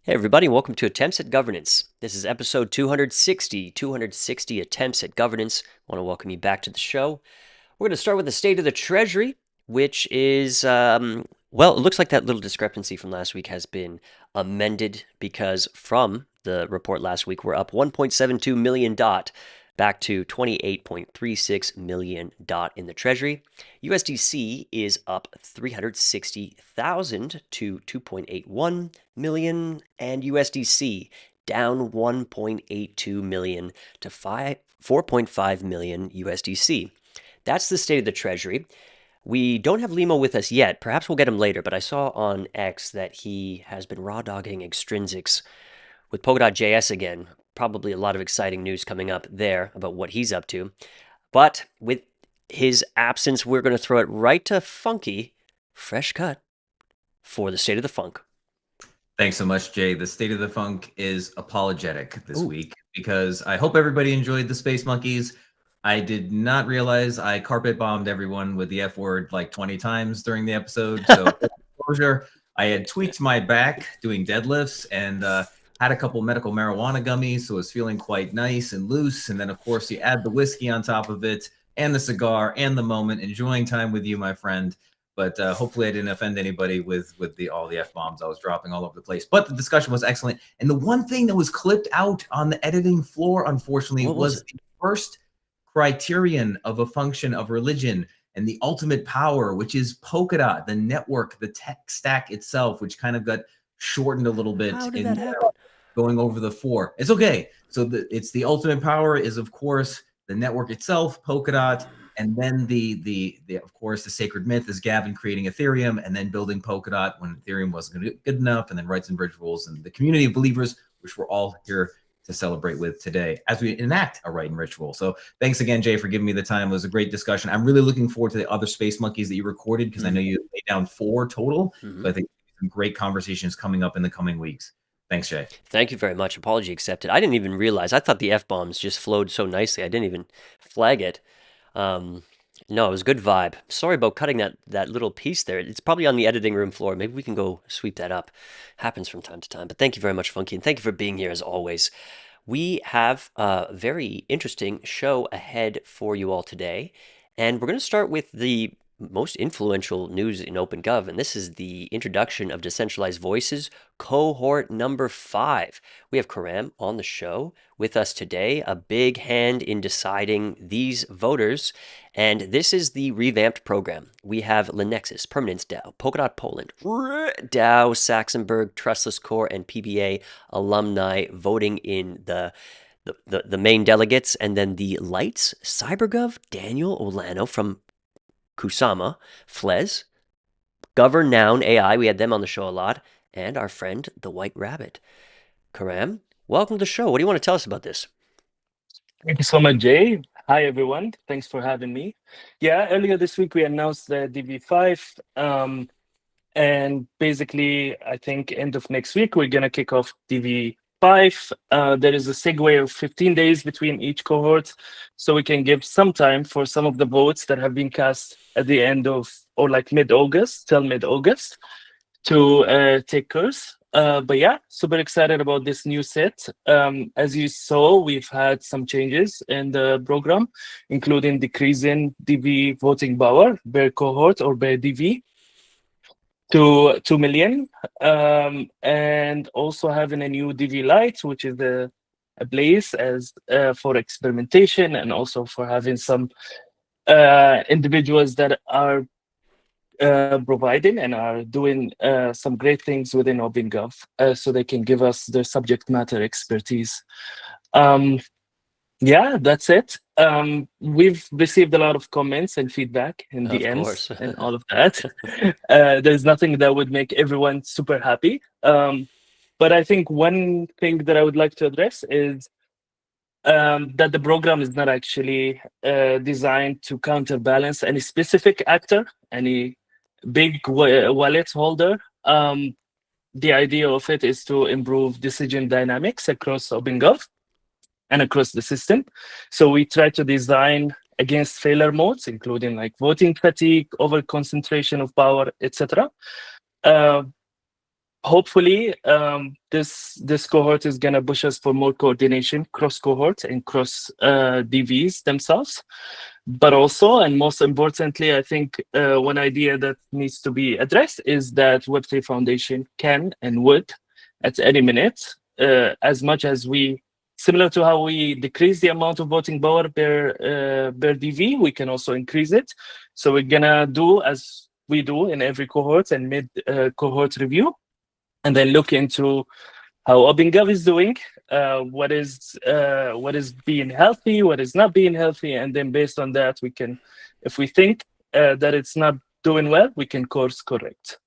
Hey everybody, welcome to Attempts at Governance. This is episode 260 Attempts at Governance. I want to welcome you back to the show. We're going to start with the state of the Treasury, which is, well, it looks like that little discrepancy from last week has been amended because from the report last week, we're up 1.72 million dot back to 28.36 million dot in the Treasury. USDC is up 360,000 to 2.81 million, and USDC down 1.82 million to 4.5 million USDC. That's the state of the Treasury. We don't have Limo with us yet. Perhaps we'll get him later, but I saw on X that he has been raw dogging extrinsics with Polkadot JS again. Probably a lot of exciting news coming up there about what he's up to. But with his absence, we're going to throw it right to Funky, fresh cut, for the State of the Funk. Thanks so much, Jay. The State of the Funk is apologetic this week because I hope everybody enjoyed the Space Monkeys. I did not realize I carpet bombed everyone with the F word like 20 times during the episode. So exposure, I had tweaked my back doing deadlifts and had a couple medical marijuana gummies, so I was feeling quite nice and loose. And then, of course, you add the whiskey on top of it and the cigar and the moment, enjoying time with you, my friend. But hopefully I didn't offend anybody with all the F-bombs I was dropping all over the place. But the discussion was excellent. And the one thing that was clipped out on the editing floor, unfortunately, was the first criterion of a function of religion. and the ultimate power, which is Polkadot, the network, the tech stack itself, which kind of got shortened a little bit How did in that happen? going over the 4. It's okay. So it's the ultimate power is, of course, the network itself, Polkadot, and then the of course the sacred myth is Gavin creating Ethereum and then building Polkadot when Ethereum wasn't good enough, and then rights and bridge rules and the community of believers, which we're all here to celebrate with today as we enact a right and ritual. So thanks again, Jay, for giving me the time. It was a great discussion. I'm really looking forward to the other Space Monkeys that you recorded, because I know you laid down 4 total. So I think some great conversations coming up in the coming weeks. Thanks, Jay. Thank you very much. Apology accepted. I didn't even realize. I thought the F-bombs just flowed so nicely. I didn't even flag it. No, it was a good vibe. Sorry about cutting that little piece there. It's probably on the editing room floor. Maybe we can go sweep that up. Happens from time to time. But thank you very much, Funky, and thank you for being here as always. We have a very interesting show ahead for you all today, and we're going to start with the most influential news in OpenGov, and this is the introduction of Decentralized Voices, cohort number 5. We have Karam on the show with us today, a big hand in deciding these voters, and this is the revamped program. We have Linexis, Permanence DAO, Polkadot Poland, DAO, Saxonburg, Trustless Core, and PBA alumni voting in the main delegates, and then the Lights, CyberGov, Daniel Olano from Kusama, Flez, Govern Noun AI, we had them on the show a lot, and our friend, the White Rabbit. Karam, welcome to the show. What do you want to tell us about this? Thank you so much, Jay. Hi, everyone. Thanks for having me. Yeah, earlier this week, we announced the DV5. And basically, I think end of next week, we're going to kick off DV5. There is a segue of 15 days between each cohort, so we can give some time for some of the votes that have been cast at the end of, or like mid-August, till mid-August, to take course. But yeah, super excited about this new set. As you saw, we've had some changes in the program, including decreasing DV voting power per cohort or per DV to 2 million, and also having a new DV Lite, which is a place as for experimentation, and also for having some individuals that are providing and are doing some great things within OpenGov, so they can give us their subject matter expertise. Yeah, that's it. We've received a lot of comments and feedback and DMs and all of that. There's nothing that would make everyone super happy. But I think one thing that I would like to address is that the program is not actually designed to counterbalance any specific actor, any big wallet holder. The idea of it is to improve decision dynamics across OpenGov and across the system. So we try to design against failure modes, including like voting fatigue, over concentration of power, etc. Hopefully, this cohort is going to push us for more coordination, cross cohort and cross DVs themselves. But also, and most importantly, I think one idea that needs to be addressed is that Web3 Foundation can and would, at any minute, as much as we, similar to how we decrease the amount of voting power per DV, we can also increase it. So we're gonna do as we do in every cohort and mid cohort review, and then look into how OpenGov is doing, what is being healthy, what is not being healthy, and then based on that, we can, if we think that it's not doing well, we can course correct.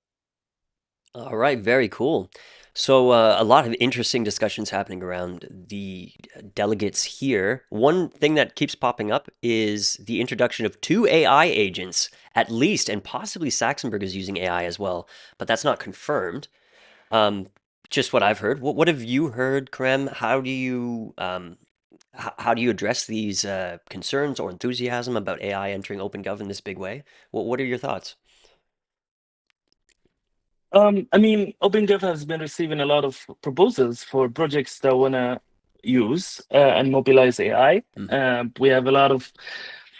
All right, very cool. So a lot of interesting discussions happening around the delegates here. One thing that keeps popping up is the introduction of 2 AI agents, at least, and possibly Saxonburg is using AI as well, but that's not confirmed. Just what I've heard. What have you heard, Karam? How do you address these concerns or enthusiasm about AI entering OpenGov in this big way? What are your thoughts? I mean, OpenGov has been receiving a lot of proposals for projects that want to use and mobilize AI. We have a lot of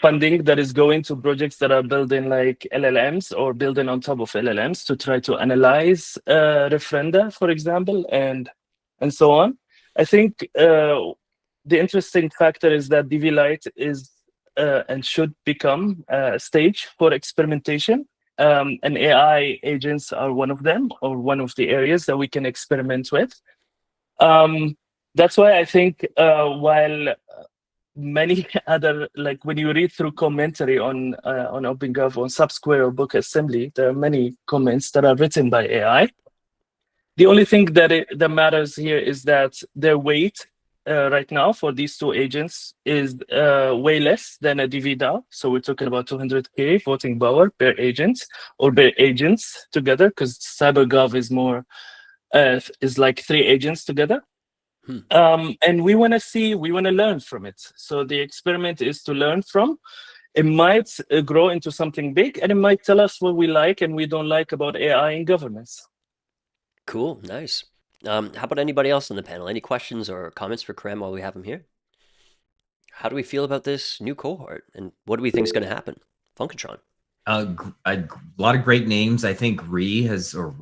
funding that is going to projects that are building like LLMs or building on top of LLMs to try to analyze referenda, for example, and so on. I think the interesting factor is that DV Lite is and should become a stage for experimentation. And AI agents are one of them, or one of the areas that we can experiment with. That's why I think while many other, like when you read through commentary on OpenGov, on Subsquare or Book Assembly, there are many comments that are written by AI. The only thing that matters here is that their weight right now for these two agents is way less than a DV DAO. So we're talking about 200K voting power per agent or per agents together, because CyberGov is more is like 3 agents together. And we want to learn from it. So the experiment is to learn from. It might grow into something big, and it might tell us what we like and we don't like about AI in governance. Cool, nice. How about anybody else on the panel? Any questions or comments for Karem while we have him here? How do we feel about this new cohort, and what do we think is going to happen? Funkatron. A lot of great names. I think Ree has, or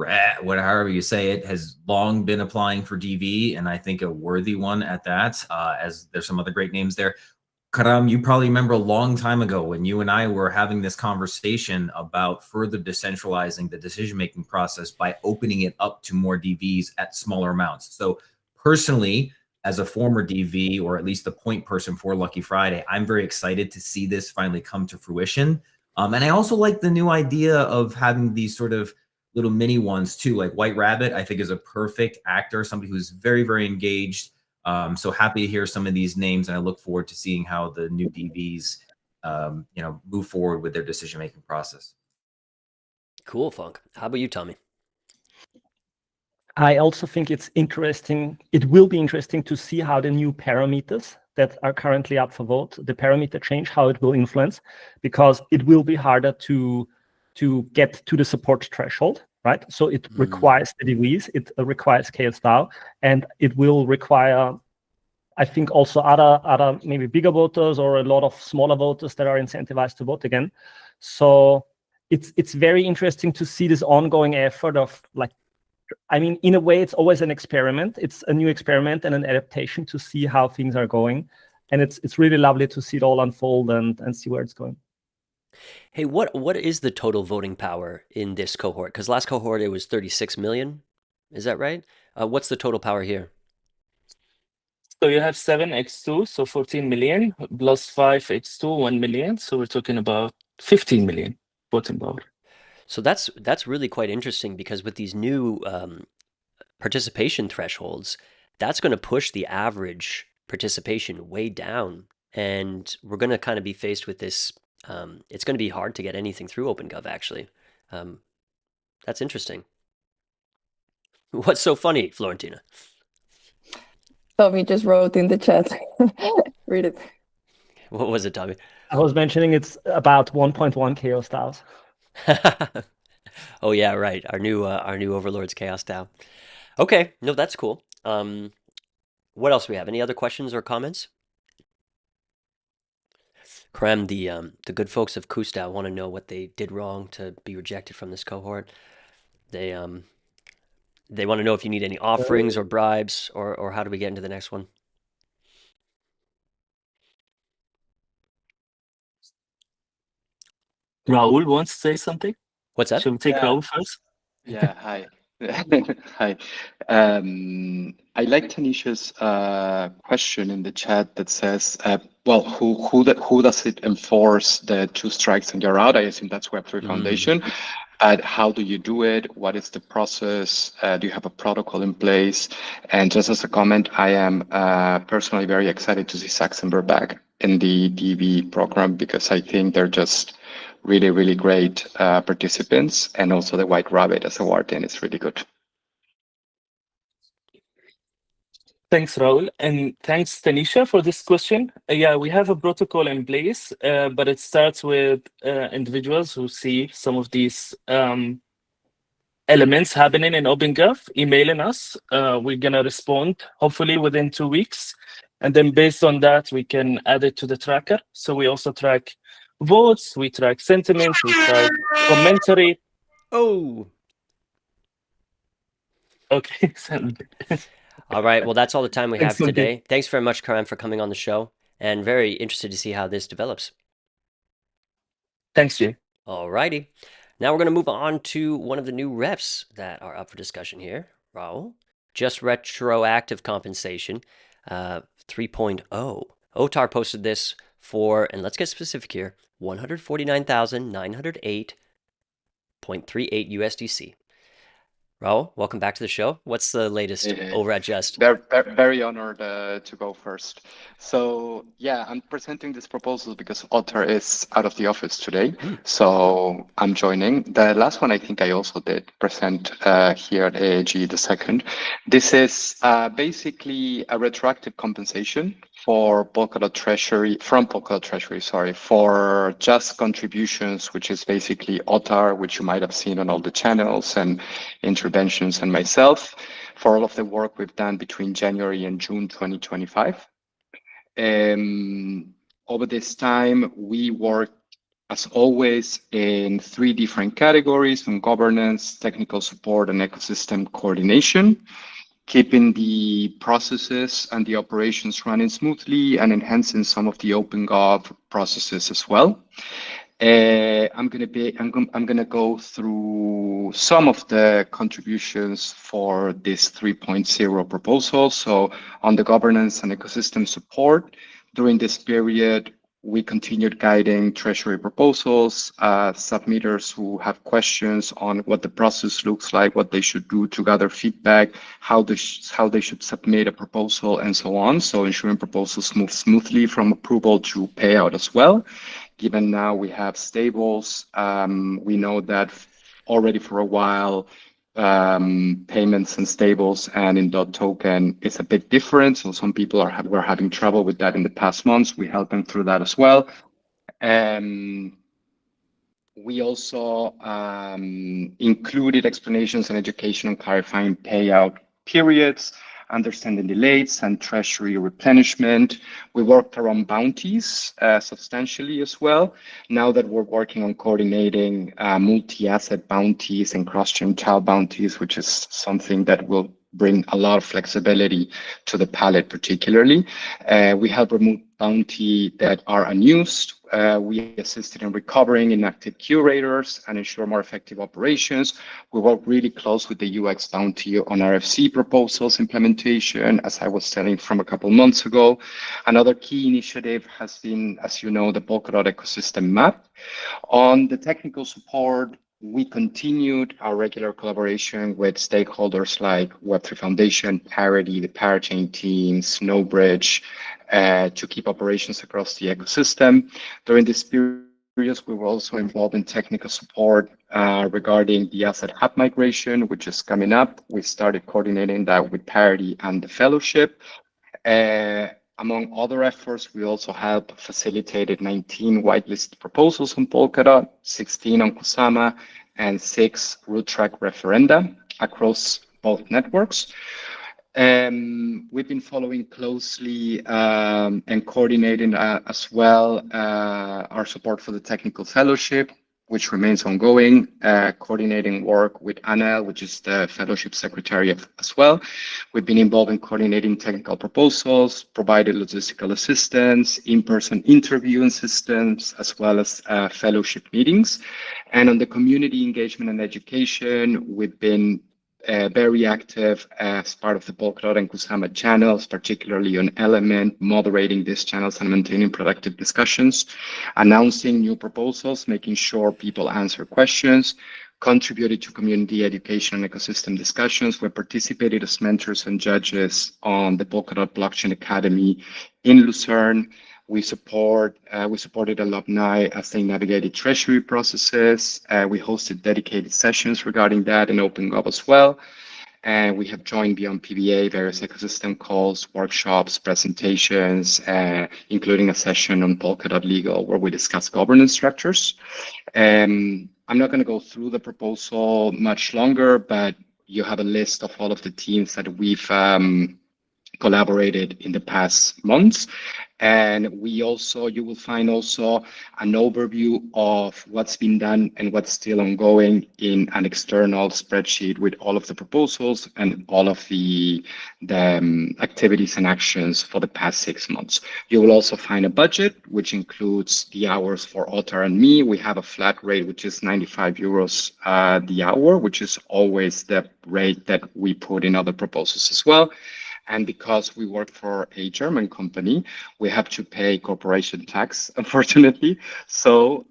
however you say it, has long been applying for DV, and I think a worthy one at that. As there's some other great names there. Karam, you probably remember a long time ago when you and I were having this conversation about further decentralizing the decision-making process by opening it up to more DVs at smaller amounts. So personally, as a former DV, or at least the point person for Lucky Friday, I'm very excited to see this finally come to fruition. And I also like the new idea of having these sort of little mini ones too, like White Rabbit, I think is a perfect actor, somebody who's very, very engaged. So happy to hear some of these names, and I look forward to seeing how the new DVs, move forward with their decision-making process. Cool, Funk. How about you, Tommy? I also think it's interesting. It will be interesting to see how the new parameters that are currently up for vote, the parameter change, how it will influence, because it will be harder to get to the support threshold, right? So it requires the DVs, it requires Chaos DAO, and it will require, I think, also other maybe bigger voters or a lot of smaller voters that are incentivized to vote again. So it's very interesting to see this ongoing effort of, like, I mean, in a way, it's always an experiment. It's a new experiment and an adaptation to see how things are going. And it's really lovely to see it all unfold and see where it's going. Hey, what is the total voting power in this cohort? Because last cohort, it was 36 million. Is that right? What's the total power here? So you have 7x2, so 14 million, plus 5x2, 1 million. So we're talking about 15 million voting power. So that's really quite interesting, because with these new participation thresholds, that's going to push the average participation way down. And we're going to kind of be faced with this. It's going to be hard to get anything through OpenGov, actually. That's interesting. What's so funny, Florentina? Tommy just wrote in the chat. Read it. What was it, Tommy? I was mentioning it's about 1.1 Chaos DAOs. Oh yeah, right. Our new Overlord's Chaos DAO. Okay, no, that's cool. What else do we have? Any other questions or comments? Krem, the good folks of Kusta want to know what they did wrong to be rejected from this cohort. They want to know if you need any offerings or bribes, or how do we get into the next one? Raul wants to say something. What's that? Should we take Raul first? Yeah, hi. Hi. I like Tanisha's question in the chat that says, well, who does it enforce the 2 strikes and you're out? I assume that's Web3 Foundation. How do you do it? What is the process? Do you have a protocol in place? And just as a comment, I am personally very excited to see Saxenberg back in the DV program, because I think they're just really, really great participants, and also the White Rabbit as a warden is really good. Thanks, Raul. And thanks, Tanisha, for this question. Yeah, we have a protocol in place, but it starts with individuals who see some of these elements happening in OpenGov, emailing us. We're going to respond, hopefully within 2 weeks. And then based on that, we can add it to the tracker. So we also track votes, we track sentiments, we track commentary. Oh. Okay. All right. Well, that's all the time we have Thanks, Monkey. today. Thanks very much, Karan, for coming on the show, and very interested to see how this develops. Thanks, Jay. Alrighty. Now we're going to move on to one of the new refs that are up for discussion here. Raul, just retroactive compensation 3.0. OTAR posted this for, and let's get specific here, 149,908.38 USDC. Raul, welcome back to the show. What's the latest over at Just? Very honored to go first. So yeah, I'm presenting this proposal because Otter is out of the office today. So I'm joining. The last one I think I also did present here at AAG, the second. This is basically a retroactive compensation for Polkadot Treasury, from Polkadot Treasury, sorry, for just contributions, which is basically Otter, which you might have seen on all the channels, and Interventions, and myself, for all of the work we've done between January and June 2025. Over this time, we worked, as always, in 3 different categories: on governance, technical support, and ecosystem coordination, keeping the processes and the operations running smoothly and enhancing some of the OpenGov processes as well. I'm gonna go through some of the contributions for this 3.0 proposal. So on the governance and ecosystem support, during this period, we continued guiding Treasury proposals, submitters who have questions on what the process looks like, what they should do to gather feedback, how they should submit a proposal, and so on. So ensuring proposals move smoothly from approval to payout as well. Given now we have stables, we know that already for a while, payments and stables and in dot token is a bit different. So some people were having trouble with that in the past months. We helped them through that as well. We also included explanations and education on clarifying payout periods, understanding delays, and treasury replenishment. We worked around bounties substantially as well. Now that we're working on coordinating multi-asset bounties and cross-chain child bounties, which is something that will bring a lot of flexibility to the palette particularly. We help remove bounty that are unused. We assisted in recovering inactive curators and ensure more effective operations. We work really close with the UX bounty on RFC proposals implementation, as I was telling from a couple months ago. Another key initiative has been, as you know, the Polkadot ecosystem map. On the technical support, we continued our regular collaboration with stakeholders like Web3 Foundation, Parity, the Parachain team, Snowbridge, to keep operations across the ecosystem. During this period, we were also involved in technical support regarding the asset app migration, which is coming up. We started coordinating that with Parity and the Fellowship. Among other efforts, we also helped facilitated 19 whitelisted proposals on Polkadot, 16 on Kusama, and 6 root track referenda across both networks. We've been following closely and coordinating as well our support for the technical fellowship, which remains ongoing, coordinating work with Anel, which is the fellowship secretary as well. We've been involved in coordinating technical proposals, provided logistical assistance, in-person interview systems, as well as fellowship meetings. And on the community engagement and education, we've been very active as part of the Polkadot and Kusama channels, particularly on Element, moderating these channels and maintaining productive discussions, announcing new proposals, making sure people answer questions, contributed to community education and ecosystem discussions. We participated as mentors and judges on the Polkadot Blockchain Academy in Lucerne. We supported alumni as they navigated treasury processes. We hosted dedicated sessions regarding that in OpenGov as well. And we have joined beyond PBA, various ecosystem calls, workshops, presentations, including a session on Polkadot Legal where we discuss governance structures. I'm not going to go through the proposal much longer, but you have a list of all of the teams that we've collaborated in the past months. And you will find also an overview of what's been done and what's still ongoing in an external spreadsheet with all of the proposals and all of the activities and actions for the past 6 months. You will also find a budget, which includes the hours for Otar and me. We have a flat rate, which is 95 euros the hour, which is always the rate that we put in other proposals as well. And because we work for a German company, we have to pay corporation tax, unfortunately. So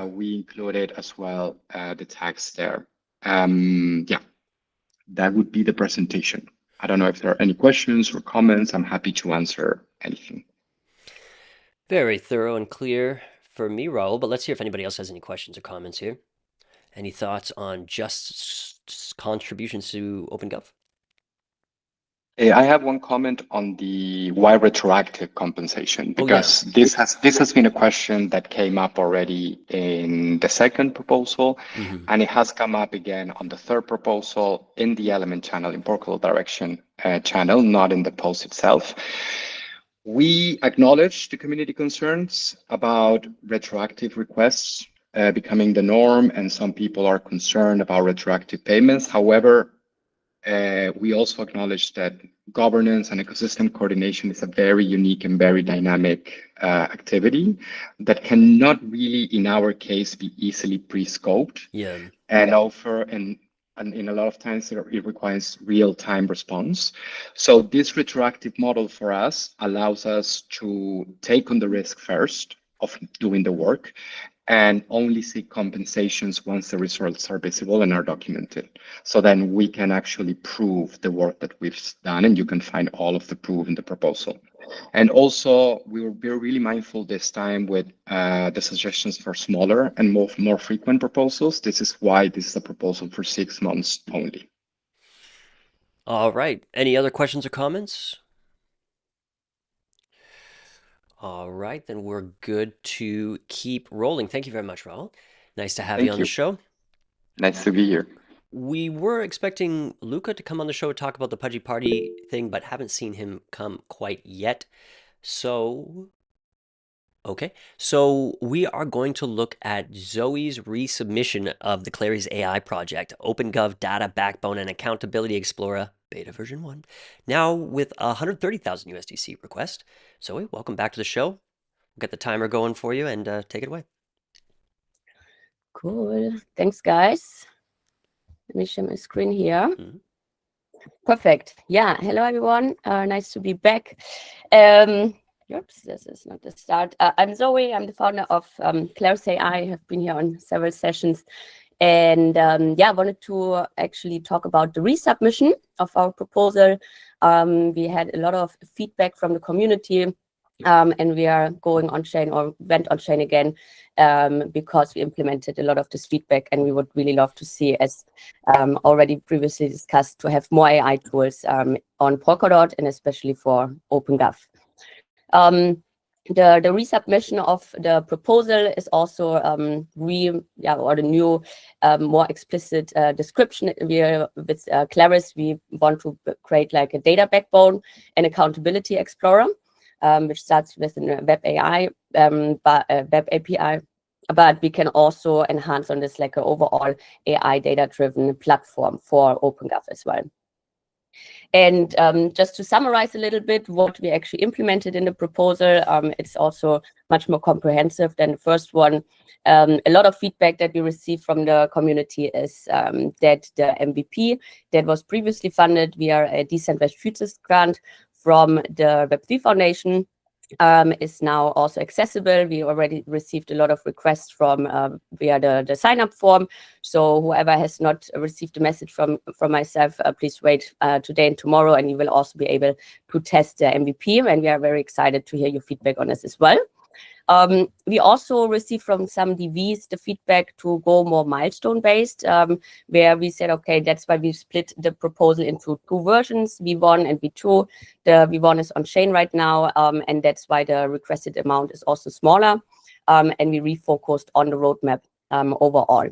we included as well the tax there. Yeah, that would be the presentation. I don't know if there are any questions or comments. I'm happy to answer anything. Very thorough and clear for me, Raul, but let's hear if anybody else has any questions or comments here. Any thoughts on just contributions to OpenGov? I have one comment on the why retroactive compensation, because this has been a question that came up already in the second proposal, and it has come up again on the third proposal in the element channel, in Polkadot direction channel, not in the post itself. We acknowledge the community concerns about retroactive requests becoming the norm, and some people are concerned about retroactive payments. However, we also acknowledge that governance and ecosystem coordination is a very unique and very dynamic activity that cannot really, in our case, be easily pre-scoped. And offer, and in a lot of times it requires real-time response. So this retroactive model for us allows us to take on the risk first of doing the work, and only seek compensations once the results are visible and are documented. So then we can actually prove the work that we've done, and you can find all of the proof in the proposal. And also, we're really mindful this time with the suggestions for smaller and more frequent proposals. This is why this is a proposal for 6 months only. All right. Any other questions or comments? All right, then we're good to keep rolling. Thank you very much, Raul. Nice to have you on the show. Nice to be here. We were expecting Luca to come on the show to talk about the Pudgy Party thing, but haven't seen him come quite yet. So, okay. So we are going to look at Zoe's resubmission of the Clarys AI project, OpenGov Data Backbone and Accountability Explorer, beta version 1, now with 130,000 USDC request. Zoe, welcome back to the show. We'll get the timer going for you and take it away. Cool. Thanks, guys. Let me share my screen here. Perfect. Yeah. Hello, everyone. Nice to be back. Oops, this is not the start. I'm Zoe. I'm the founder of Clarys AI. I have been here on several sessions. And yeah, I wanted to actually talk about the resubmission of our proposal. We had a lot of feedback from the community, and we are going on chain, or went on chain again, because we implemented a lot of this feedback, and we would really love to see, as already previously discussed, to have more AI tools on Polkadot, and especially for OpenGov. The resubmission of the proposal is also or the new, more explicit description. With Clarys, we want to create like a data backbone and accountability explorer, which starts with a web AI, web API, but we can also enhance on this like an overall AI data-driven platform for OpenGov as well. And just to summarize a little bit what we actually implemented in the proposal, it's also much more comprehensive than the first one. A lot of feedback that we received from the community is that the MVP that was previously funded via a Decentralized Futures grant from the Web3 Foundation is now also accessible. We already received a lot of requests from via the sign-up form. So whoever has not received a message from myself, please wait today and tomorrow, and you will also be able to test the MVP. And we are very excited to hear your feedback on this as well. We also received from some DVs the feedback to go more milestone-based, where we said, okay, that's why we split the proposal into 2 versions, V1 and V2. The V1 is on chain right now, and that's why the requested amount is also smaller, and we refocused on the roadmap overall.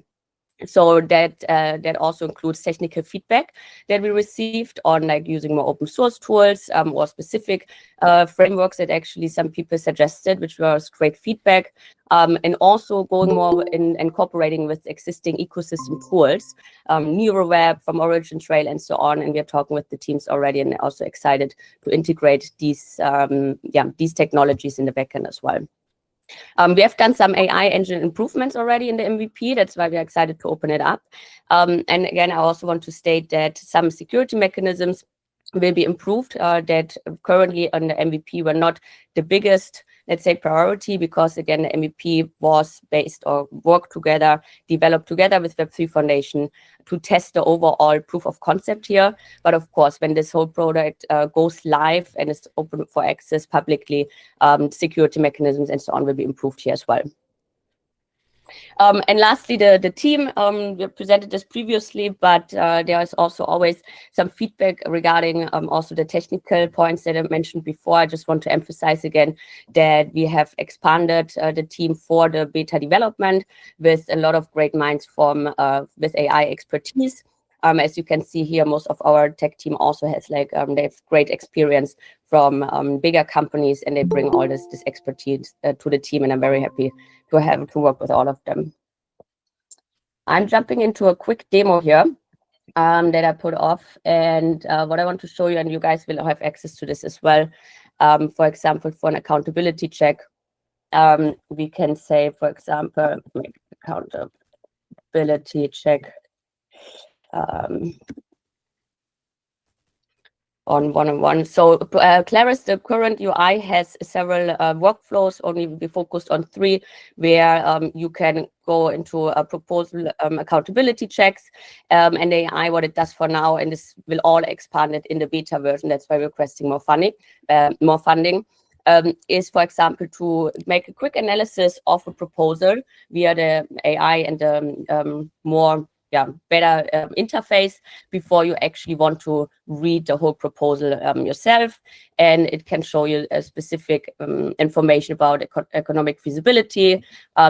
So that also includes technical feedback that we received on like using more open source tools or specific frameworks that actually some people suggested, which was great feedback. And also going more in incorporating with existing ecosystem tools, NeuroWeb from Origin Trail and so on. And we're talking with the teams already and also excited to integrate these technologies in the backend as well. We have done some AI engine improvements already in the MVP. That's why we're excited to open it up. And again, I also want to state that some security mechanisms will be improved that currently on the MVP were not the biggest, let's say, priority, because again, the MVP was based or worked together, developed together with Web3 Foundation to test the overall proof of concept here. But of course, when this whole product goes live and is open for access publicly, security mechanisms and so on will be improved here as well. And lastly, the team, we presented this previously, but there is also always some feedback regarding also the technical points that I mentioned before. I just want to emphasize again that we have expanded the team for the beta development with a lot of great minds from with AI expertise. As you can see here, most of our tech team also has like they have great experience from bigger companies, and they bring all this expertise to the team, and I'm very happy to work with all of them. I'm jumping into a quick demo here that I put off, and what I want to show you, and you guys will have access to this as well. For example, for an accountability check, we can say, for example, make accountability check on one-on-one. So Clarys, the current UI has several workflows, only be focused on 3, where you can go into a proposal accountability checks, and AI, what it does for now, and this will all expand it in the beta version, that's why we're requesting more funding, is, for example, to make a quick analysis of a proposal via the AI and the better interface before you actually want to read the whole proposal yourself. And it can show you a specific information about economic feasibility.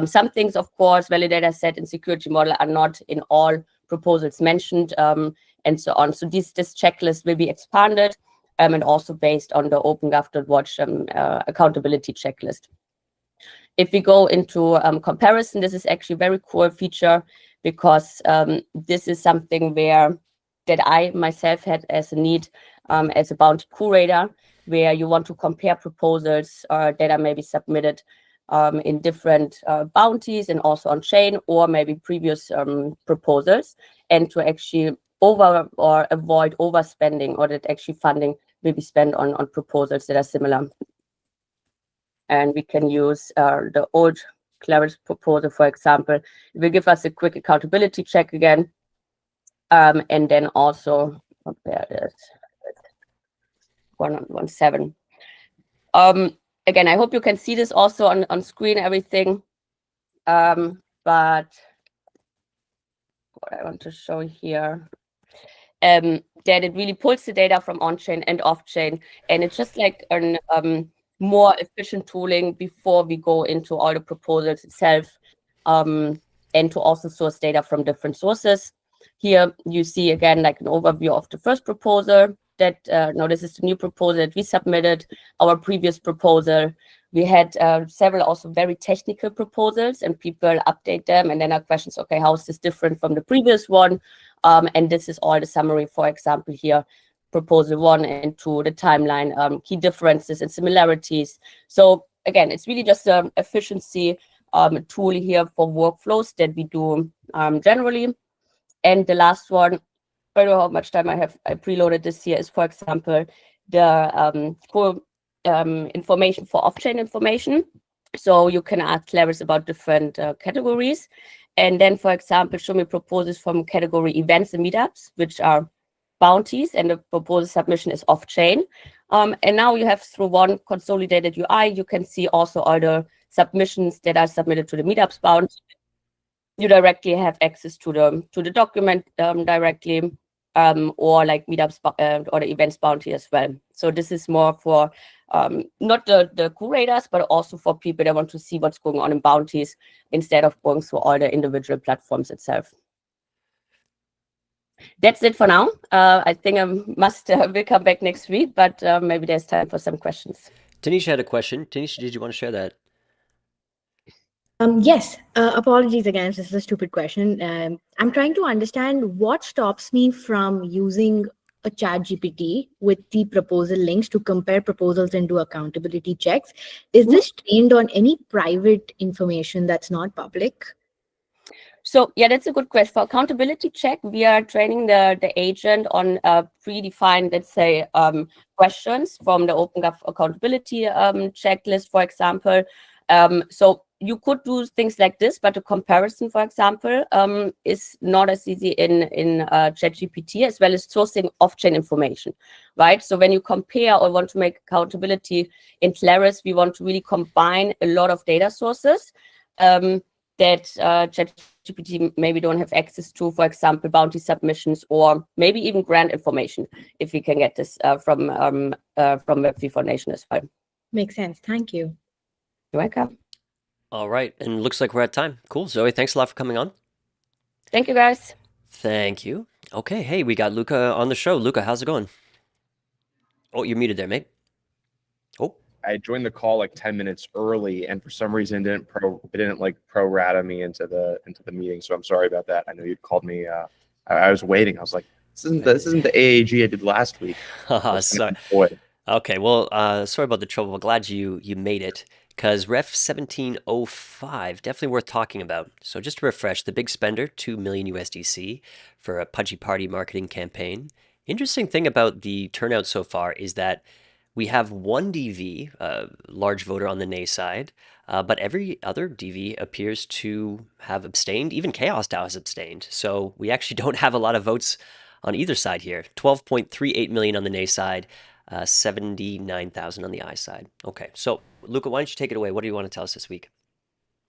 Some things, of course, validator set and security model are not in all proposals mentioned, and so on. So this checklist will be expanded and also based on the OpenGov.watch accountability checklist. If we go into comparison, this is actually a very cool feature, because this is something that I myself had as a need as a bounty curator, where you want to compare proposals that are maybe submitted in different bounties and also on chain, or maybe previous proposals, and to actually avoid overspending, or that actually funding will be spent on proposals that are similar. And we can use the old Clarys proposal, for example. It will give us a quick accountability check again, and then also compare this with 1.17. Again, I hope you can see this also on screen, everything. But what I want to show here, that it really pulls the data from on-chain and off-chain, and it's just like an more efficient tooling before we go into all the proposals itself, and to also source data from different sources. Here you see again like an overview of the first proposal that no, this is the new proposal that we submitted. Our previous proposal, we had several also very technical proposals, and people update them, and then our questions, okay, how is this different from the previous one? And this is all the summary, for example, here, proposal 1 and 2, the timeline, key differences and similarities. So again, it's really just an efficiency tool here for workflows that we do generally. And the last one, I don't know how much time I preloaded this here, is, for example, the full information for off-chain information. So you can ask Clarys about different categories. And then, for example, show me proposals from category events and meetups, which are bounties, and the proposal submission is off-chain. And now you have, through one consolidated UI, you can see also all the submissions that are submitted to the meetups bounty. You directly have access to the document directly, or like meetups or the events bounty as well. So this is more for not the curators, but also for people that want to see what's going on in bounties instead of going through all the individual platforms itself. That's it for now. I think I must will come back next week, but maybe there's time for some questions. Tanisha had a question. Tanisha, did you want to share that? Yes, apologies again, this is a stupid question. I'm trying to understand what stops me from using a chat GPT with the proposal links to compare proposals and do accountability checks. Is this trained on any private information that's not public? So yeah, that's a good question. For accountability check, we are training the agent on predefined, let's say, questions from the OpenGov accountability checklist, for example. So you could do things like this, but the comparison, for example, is not as easy in ChatGPT, as well as sourcing off-chain information, right? So when you compare or want to make accountability in Clarys, we want to really combine a lot of data sources that ChatGPT maybe don't have access to, for example, bounty submissions or maybe even grant information, if we can get this from Web3 Foundation as well. Makes sense. Thank you. You're welcome. All right, and looks like we're at time. Cool, Zoe, thanks a lot for coming on. Thank you, guys. Thank you. Okay, hey, we got Luca on the show. Luca, how's it going? Oh, you're muted there, mate. Oh. I joined the call like 10 minutes early, and for some reason it didn't like pro rata me into the meeting. So I'm sorry about that. I know you called me. I was waiting. I was like, this isn't the AAG I did last week. Sorry. Okay, well, sorry about the trouble. I'm glad you made it, because Ref 1705, definitely worth talking about. So just to refresh, the big spender, 2 million USDC for a Pudgy Party marketing campaign. Interesting thing about the turnout so far is that we have one DV, large voter on the nay side, but every other DV appears to have abstained. Even Chaos DAO has abstained. So we actually don't have a lot of votes on either side here. 12.38 million on the nay side, 79,000 on the I side. Okay, so Luca, why don't you take it away? What do you want to tell us this week?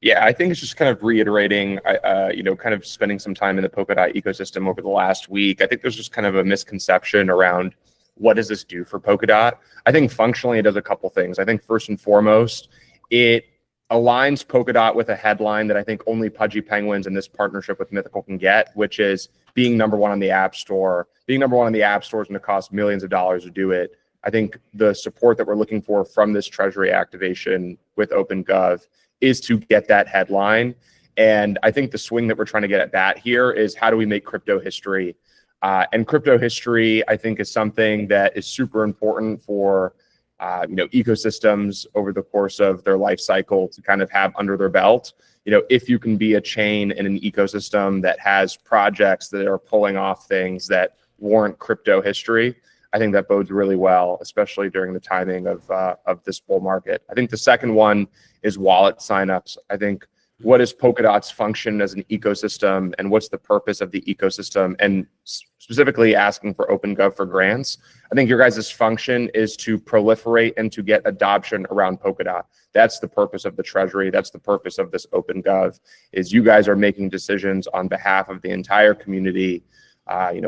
Yeah, I think it's just kind of reiterating, kind of spending some time in the Polkadot ecosystem over the last week. I think there's just kind of a misconception around what does this do for Polkadot. I think functionally it does a couple things. I think first and foremost, it aligns Polkadot with a headline that I think only Pudgy Penguins in this partnership with Mythical can get, which is being number one on the App Store. Being number one on the App Store is going to cost millions of dollars to do it. I think the support that we're looking for from this Treasury activation with OpenGov is to get that headline. And I think the swing that we're trying to get at that here is how do we make crypto history? And crypto history, I think, is something that is super important for ecosystems over the course of their life cycle to kind of have under their belt. If you can be a chain in an ecosystem that has projects that are pulling off things that warrant crypto history, I think that bodes really well, especially during the timing of this bull market. I think the second one is wallet signups. I think what is Polkadot's function as an ecosystem, and what's the purpose of the ecosystem, and specifically asking for OpenGov for grants. I think your guys' function is to proliferate and to get adoption around Polkadot. That's the purpose of the Treasury. That's the purpose of this OpenGov, is you guys are making decisions on behalf of the entire community,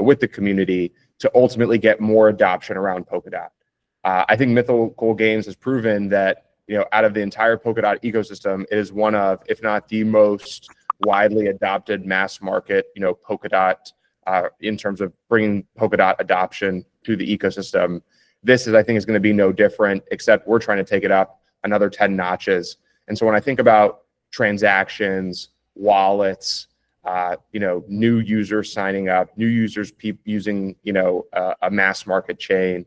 with the community, to ultimately get more adoption around Polkadot. I think Mythical Games has proven that out of the entire Polkadot ecosystem, it is one of, if not the most widely adopted mass market, Polkadot, in terms of bringing Polkadot adoption to the ecosystem. This is, I think, is going to be no different, except we're trying to take it up another 10 notches. And so when I think about transactions, wallets, new users signing up, new users using, a mass market chain,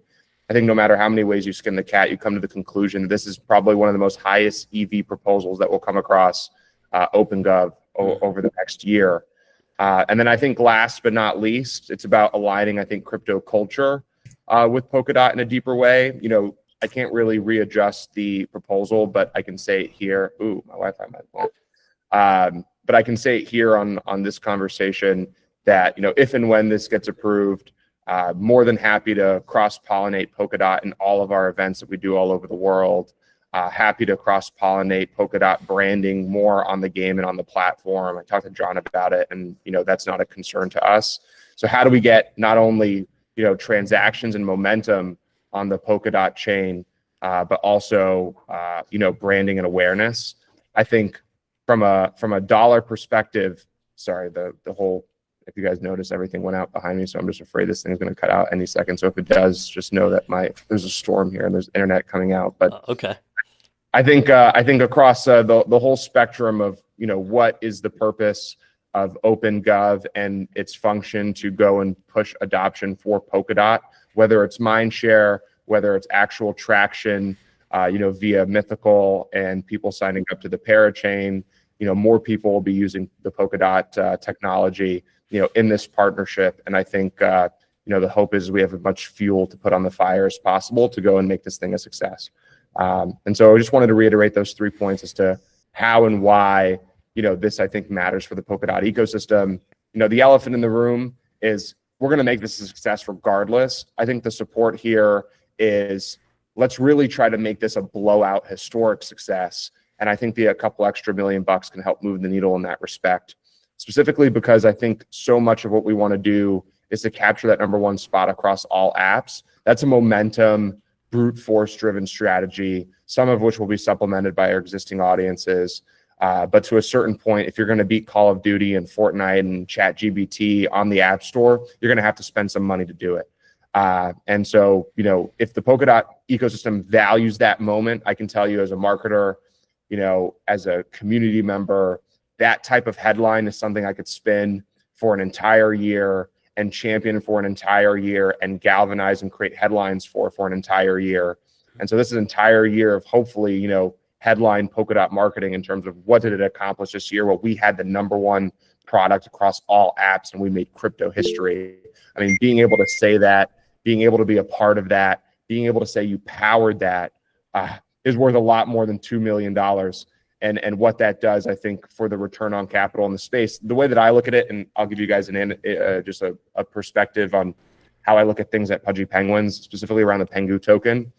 I think no matter how many ways you skin the cat, you come to the conclusion that this is probably one of the most highest EV proposals that will come across OpenGov over the next year. And then I think last but not least, it's about aligning, I think, crypto culture with Polkadot in a deeper way. I can't really readjust the proposal, but I can say it here. Ooh, my Wi-Fi might work. But I can say it here on this conversation that, if and when this gets approved, more than happy to cross-pollinate Polkadot in all of our events that we do all over the world. Happy to cross-pollinate Polkadot branding more on the game and on the platform. I talked to John about it, and that's not a concern to us. So how do we get not only transactions and momentum on the Polkadot chain, but also branding and awareness? I think from a dollar perspective, sorry, the whole if you guys notice, everything went out behind me, so I'm just afraid this thing's going to cut out any second. So if it does, just know that there's a storm here and there's internet coming out. But okay. I think across the whole spectrum of what is the purpose of OpenGov and its function to go and push adoption for Polkadot, whether it's mindshare, whether it's actual traction, via Mythical and people signing up to the parachain, more people will be using the Polkadot technology, in this partnership. And I think, the hope is we have as much fuel to put on the fire as possible to go and make this thing a success. And so I just wanted to reiterate those 3 points as to how and why, this I think matters for the Polkadot ecosystem. The elephant in the room is we're going to make this a success regardless. I think the support here is let's really try to make this a blowout historic success. And I think a couple extra $1 million can help move the needle in that respect, specifically because I think so much of what we want to do is to capture that #1 spot across all apps. That's a momentum, brute force driven strategy, some of which will be supplemented by our existing audiences. But to a certain point, if you're going to beat Call of Duty and Fortnite and ChatGPT on the App Store, you're going to have to spend some money to do it. And so, if the Polkadot ecosystem values that moment, I can tell you as a marketer, as a community member, that type of headline is something I could spin for an entire year and champion for an entire year and galvanize and create headlines for an entire year. And so this is an entire year of hopefully, headline Polkadot marketing in terms of what did it accomplish this year? Well, we had the #1 product across all apps and we made crypto history. I mean, being able to say that, being able to be a part of that, being able to say you powered that is worth a lot more than $2 million. And what that does, I think, for the return on capital in the space, the way that I look at it, and I'll give you guys just a perspective on how I look at things at Pudgy Penguins, specifically around the Pengu token.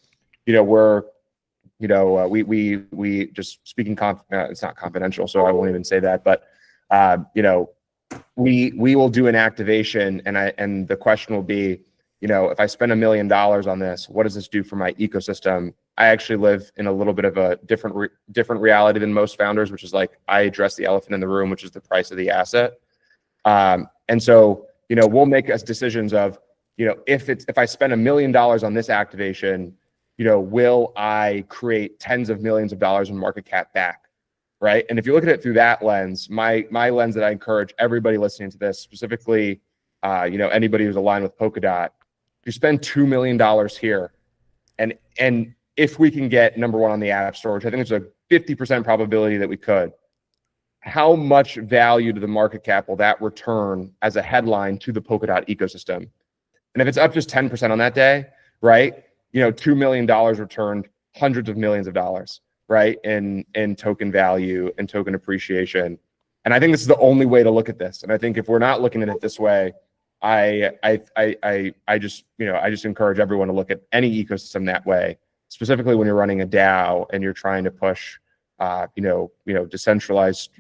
We just speaking, it's not confidential, so I won't even say that, but we will do an activation, and the question will be, if I spend $1 million on this, what does this do for my ecosystem? I actually live in a little bit of a different reality than most founders, which is like I address the elephant in the room, which is the price of the asset. And so, we'll make us decisions of, if I spend $1 million on this activation, will I create tens of millions of dollars in market cap back, right? And if you look at it through that lens, my lens that I encourage everybody listening to this, specifically, anybody who's aligned with Polkadot, you spend $2 million here, and if we can get #1 on the App Store, which I think is a 50% probability that we could, how much value to the market cap will that return as a headline to the Polkadot ecosystem? And if it's up just 10% on that day, right? $2 million returned hundreds of millions of dollars, right? In token value and token appreciation. And I think this is the only way to look at this. And I think if we're not looking at it this way, I just encourage everyone to look at any ecosystem that way, specifically when you're running a DAO and you're trying to push, decentralized,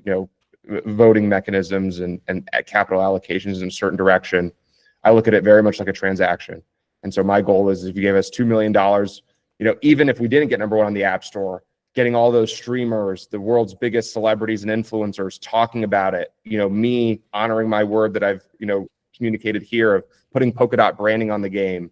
voting mechanisms and capital allocations in a certain direction. I look at it very much like a transaction. And so my goal is, if you gave us $2 million, even if we didn't get #1 on the App Store, getting all those streamers, the world's biggest celebrities and influencers talking about it, me honoring my word that I've, communicated here of putting Polkadot branding on the game,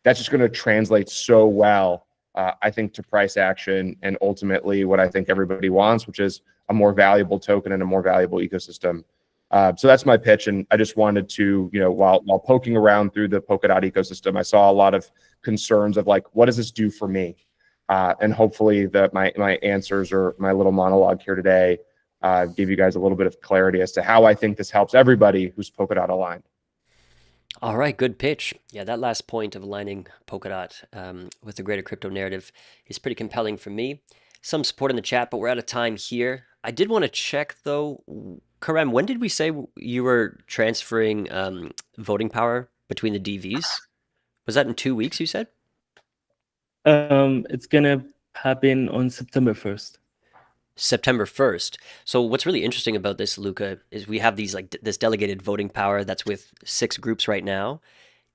that's just going to translate so well, I think, to price action and ultimately what I think everybody wants, which is a more valuable token and a more valuable ecosystem. So that's my pitch. And I just wanted to, while poking around through the Polkadot ecosystem, I saw a lot of concerns of like, what does this do for me? And hopefully my answers or my little monologue here today give you guys a little bit of clarity as to how I think this helps everybody who's Polkadot aligned. All right, good pitch. Yeah, that last point of aligning Polkadot with the greater crypto narrative is pretty compelling for me. Some support in the chat, but we're out of time here. I did want to check, though, Karem, when did we say you were transferring voting power between the DVs? Was that in 2 weeks, you said? It's going to happen on September 1st. September 1st. So what's really interesting about this, Luca, is we have these this delegated voting power that's with 6 groups right now.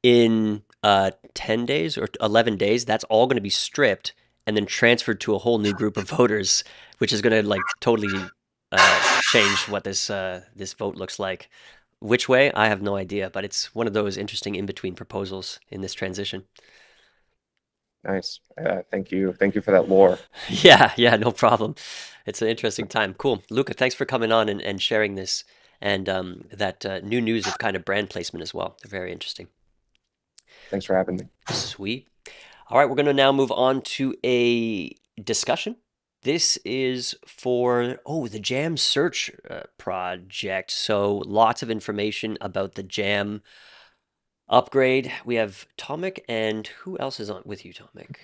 In 10 days or 11 days, that's all going to be stripped and then transferred to a whole new group of voters, which is going to totally change what this vote looks like. which way, I have no idea, but it's one of those interesting in-between proposals in this transition. Nice. Thank you. Thank you for that lore. Yeah, no problem. It's an interesting time. Cool. Luca, thanks for coming on and sharing this and that new news of kind of brand placement as well. They're very interesting. Thanks for having me. Sweet. All right, we're going to now move on to a discussion. This is for, the JAM search project. So lots of information about the JAM upgrade. We have Tomek, and who else is on with you, Tomek?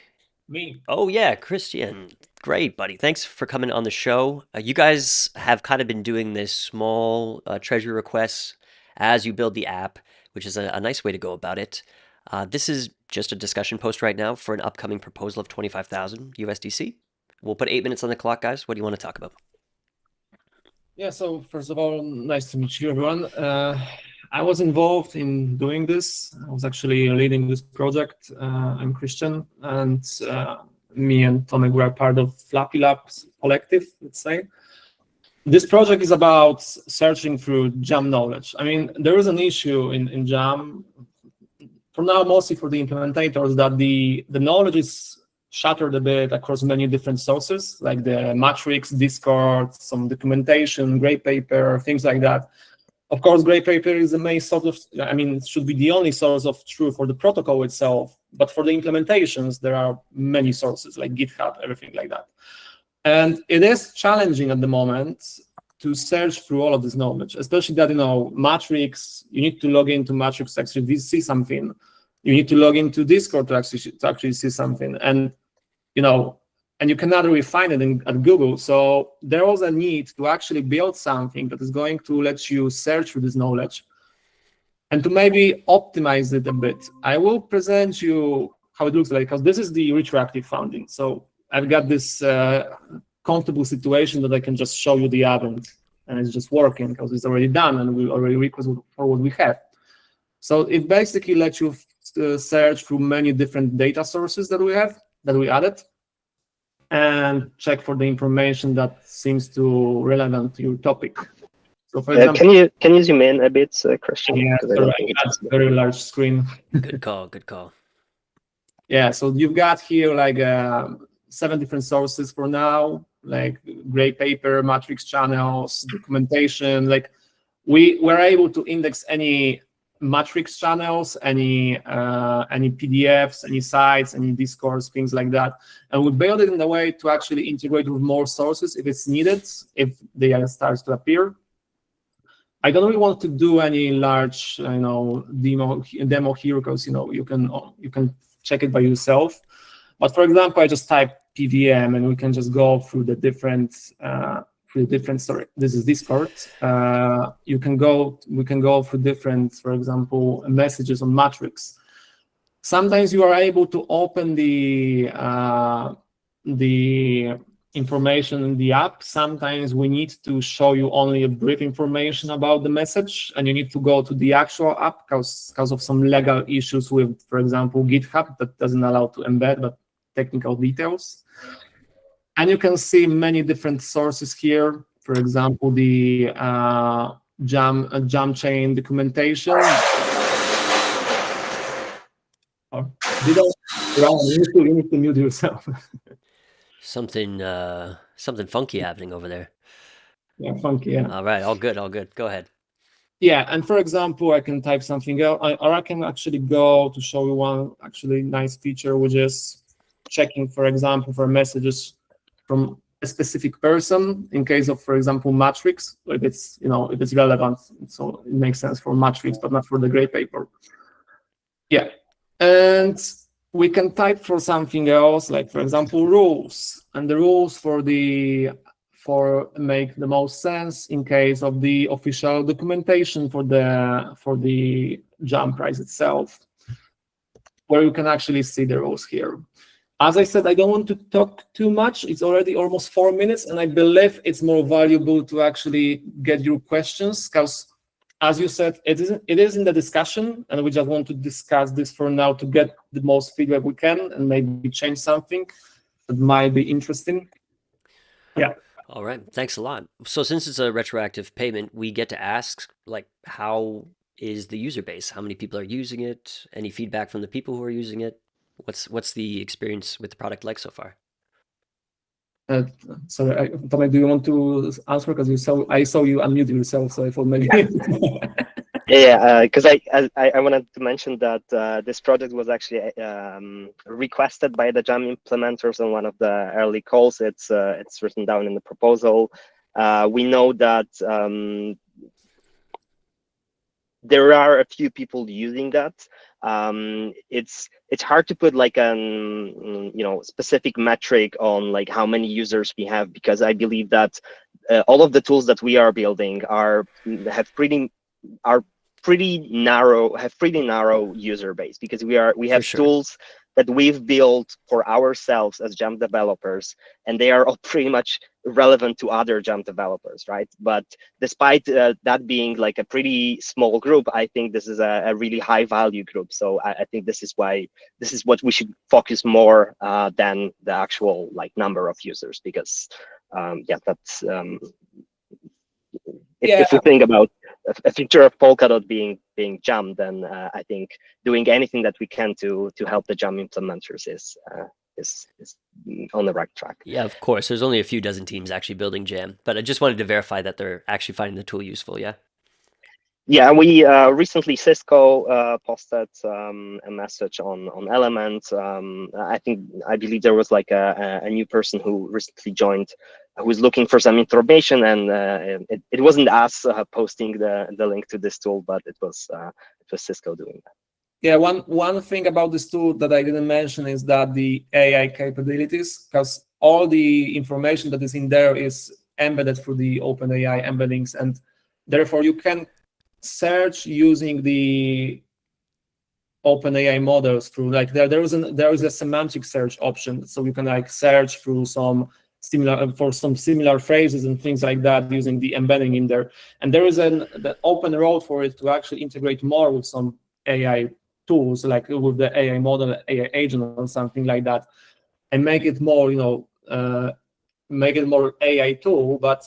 Me. Oh yeah, Christian. Great, buddy. Thanks for coming on the show. You guys have kind of been doing this small treasury requests as you build the app, which is a nice way to go about it. This is just a discussion post right now for an upcoming proposal of 25,000 USDC. We'll put 8 minutes on the clock, guys. What do you want to talk about? Yeah, so first of all, nice to meet you, everyone. I was involved in doing this. I was actually leading this project. I'm Christian, and me and Tomek were part of Flappy Labs collective, let's say. This project is about searching through JAM knowledge. I mean, there is an issue in JAM, for now, mostly for the implementators, that the knowledge is shattered a bit across many different sources, like the Matrix, Discord, some documentation, gray paper, things like that. Of course, gray paper is the main source of, it should be the only source of truth for the protocol itself. But for the implementations, there are many sources like GitHub, everything like that. And it is challenging at the moment to search through all of this knowledge, especially that, Matrix, you need to log into Matrix to actually see something. You need to log into Discord to actually see something. And, and you cannot really find it at Google. So there was a need to actually build something that is going to let you search for this knowledge and to maybe optimize it a bit. I will present you how it looks like, because this is the retroactive founding. So I've got this comfortable situation that I can just show you the app and it's just working because it's already done and we already request for what we have. So it basically lets you search through many different data sources that we have, that we added, and check for the information that seems to relevant to your topic. So for example, can you zoom in a bit, Christian? Yeah, sorry, that's a very large screen. Good call. Yeah, so you've got here like 7 different sources for now, like gray paper, Matrix channels, documentation. Like we were able to index any Matrix channels, any PDFs, any sites, any Discords, things like that. And we build it in a way to actually integrate with more sources if it's needed, if they start to appear. I don't really want to do any large, demo here because you can check it by yourself. But for example, I just type PVM and we can just go through the different. Sorry, this is Discord. We can go through different, for example, messages on Matrix. Sometimes you are able to open the information in the app. Sometimes we need to show you only a brief information about the message, and you need to go to the actual app because of some legal issues with, for example, GitHub that doesn't allow to embed, but technical details. And you can see many different sources here. For example, the jam chain documentation. You need to mute yourself. Something funky happening over there. Yeah, funky. Yeah. All right, all good. Go ahead. Yeah, and for example, I can type something else, or I can actually go to show you one actually nice feature, which is checking, for example, for messages from a specific person in case of, for example, Matrix, if it's relevant. So it makes sense for Matrix, but not for the gray paper. Yeah, and we can type for something else, like for example, rules, and the rules for make the most sense in case of the official documentation for the JAM price itself, where you can actually see the rules here. As I said, I don't want to talk too much. It's already almost 4 minutes, and I believe it's more valuable to actually get your questions because, as you said, it is in the discussion, and we just want to discuss this for now to get the most feedback we can and maybe change something that might be interesting. Yeah. All right, thanks a lot. So since it's a retroactive payment, we get to ask, like, how is the user base? How many people are using it? Any feedback from the people who are using it? What's the experience with the product like so far? Sorry, Tommy, do you want to answer? Because I saw you unmute yourself, so I thought maybe. Yeah, because I wanted to mention that this project was actually requested by the Jam implementers on one of the early calls. It's written down in the proposal. We know that there are a few people using that. It's hard to put like an specific metric on like how many users we have, because I believe that all of the tools that we are building have pretty narrow user base, because we have tools that we've built for ourselves as Jam developers, and they are all pretty much relevant to other Jam developers, right? But despite that being like a pretty small group, I think this is a really high value group. So I think this is what we should focus more than the actual like number of users, because that's if we think about a feature of Polkadot being Jam, then I think doing anything that we can to help the Jam implementers is on the right track. Yeah, of course. There's only a few dozen teams actually building Jam, but I just wanted to verify that they're actually finding the tool useful. Yeah. Yeah, we recently Cisco posted a message on Element. I believe there was like a new person who recently joined, who was looking for some information, and it wasn't us posting the link to this tool, but it was Cisco doing that. Yeah, one thing about this tool that I didn't mention is that the AI capabilities, because all the information that is in there is embedded through the OpenAI embeddings, and therefore you can search using the OpenAI models through like there is a semantic search option, so you can like search through some similar phrases and things like that using the embedding in there. And there is the open road for it to actually integrate more with some AI tools, like with the AI model, AI agent, or something like that, and make it more AI tool. But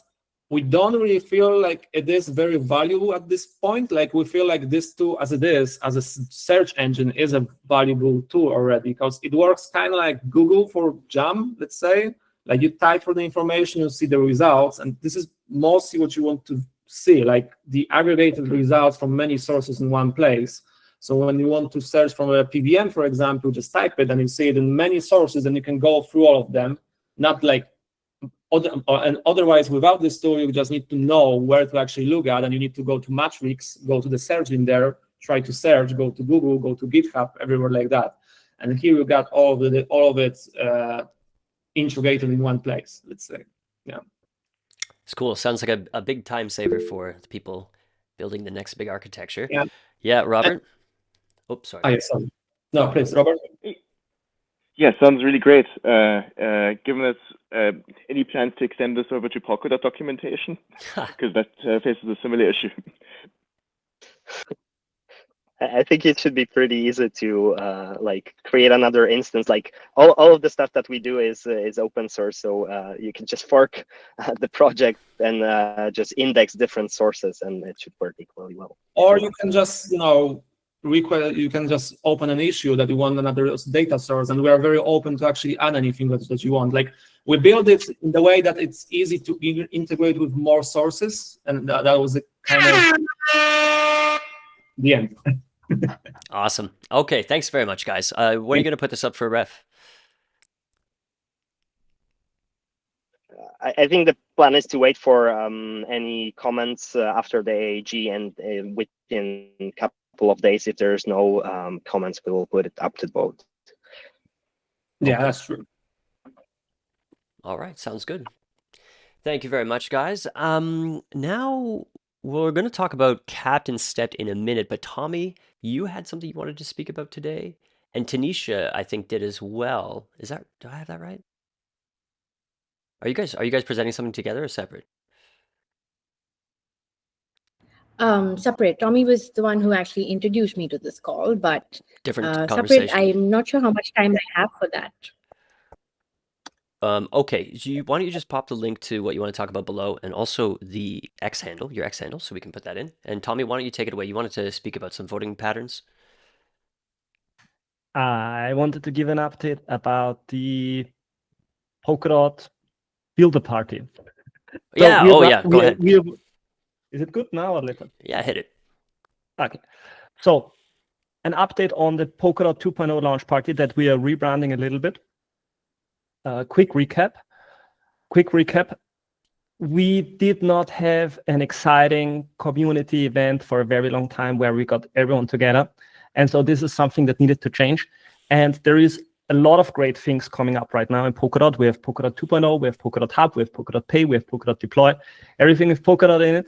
we don't really feel like it is very valuable at this point. Like we feel like this tool, as a search engine, is a valuable tool already, because it works kind of like Google for Jam, let's say. Like you type for the information, you see the results, and this is mostly what you want to see, like the aggregated results from many sources in one place. So when you want to search from a PBM, for example, just type it and you see it in many sources, and you can go through all of them, not like and otherwise, without this tool, you just need to know where to actually look at, and you need to go to Matrix, go to the search in there, try to search, go to Google, go to GitHub, everywhere like that. And here you got all of it integrated in one place, let's say. Yeah. It's cool. Sounds like a big time saver for the people building the next big architecture. Yeah. Yeah, Robert? Oops, sorry. Sorry. No, please, Robert. Yeah, sounds really great. Given us any plans to extend this over to Polkadot documentation, because that faces a similar issue. I think it should be pretty easy to like create another instance. Like all of the stuff that we do is open source, so you can just fork the project and just index different sources, and it should work equally well. Or you can just you can just open an issue that you want another data source, and we are very open to actually add anything that you want. Like we build it in the way that it's easy to integrate with more sources, and that was the kind of the end. Awesome. Okay, thanks very much, guys. When are you going to put this up for ref? I think the plan is to wait for any comments after the AAG, and within a couple of days, if there's no comments, we will put it up to vote. Yeah, Okay. that's true. All right, sounds good. Thank you very much, guys. Now we're going to talk about Captain Stepped in a minute, but Tommy, you had something you wanted to speak about today, and Tanisha, I think, did as well. Do I have that right? Are you guys presenting something together or separate? Separate. Tommy was the one who actually introduced me to this call, but different separate. conversation. I'm not sure how much time I have for that. Okay, why don't you just pop the link to what you want to talk about below, and also the X handle, your X handle, so we can put that in. And Tommy, why don't you take it away? You wanted to speak about some voting patterns. I wanted to give an update about the Polkadot Builder Party. Yeah. Go ahead. Is it good now or later? Yeah, hit it. Okay. So an update on the Polkadot 2.0 launch party that we are rebranding a little bit. Quick recap. We did not have an exciting community event for a very long time where we got everyone together. And so this is something that needed to change. And there is a lot of great things coming up right now in Polkadot. We have Polkadot 2.0, we have Polkadot Hub, we have Polkadot Pay, we have Polkadot Deploy, everything with Polkadot in it.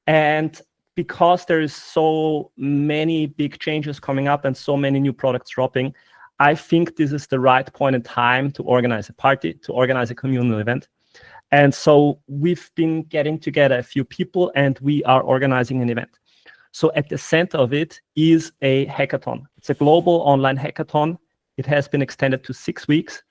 And because there is so many big changes coming up and so many new products dropping, I think this is the right point in time to organize a party, to organize a communal event. And so we've been getting together a few people and we are organizing an event. So at the center of it is a hackathon. It's a global online hackathon. It has been extended to 6 weeks.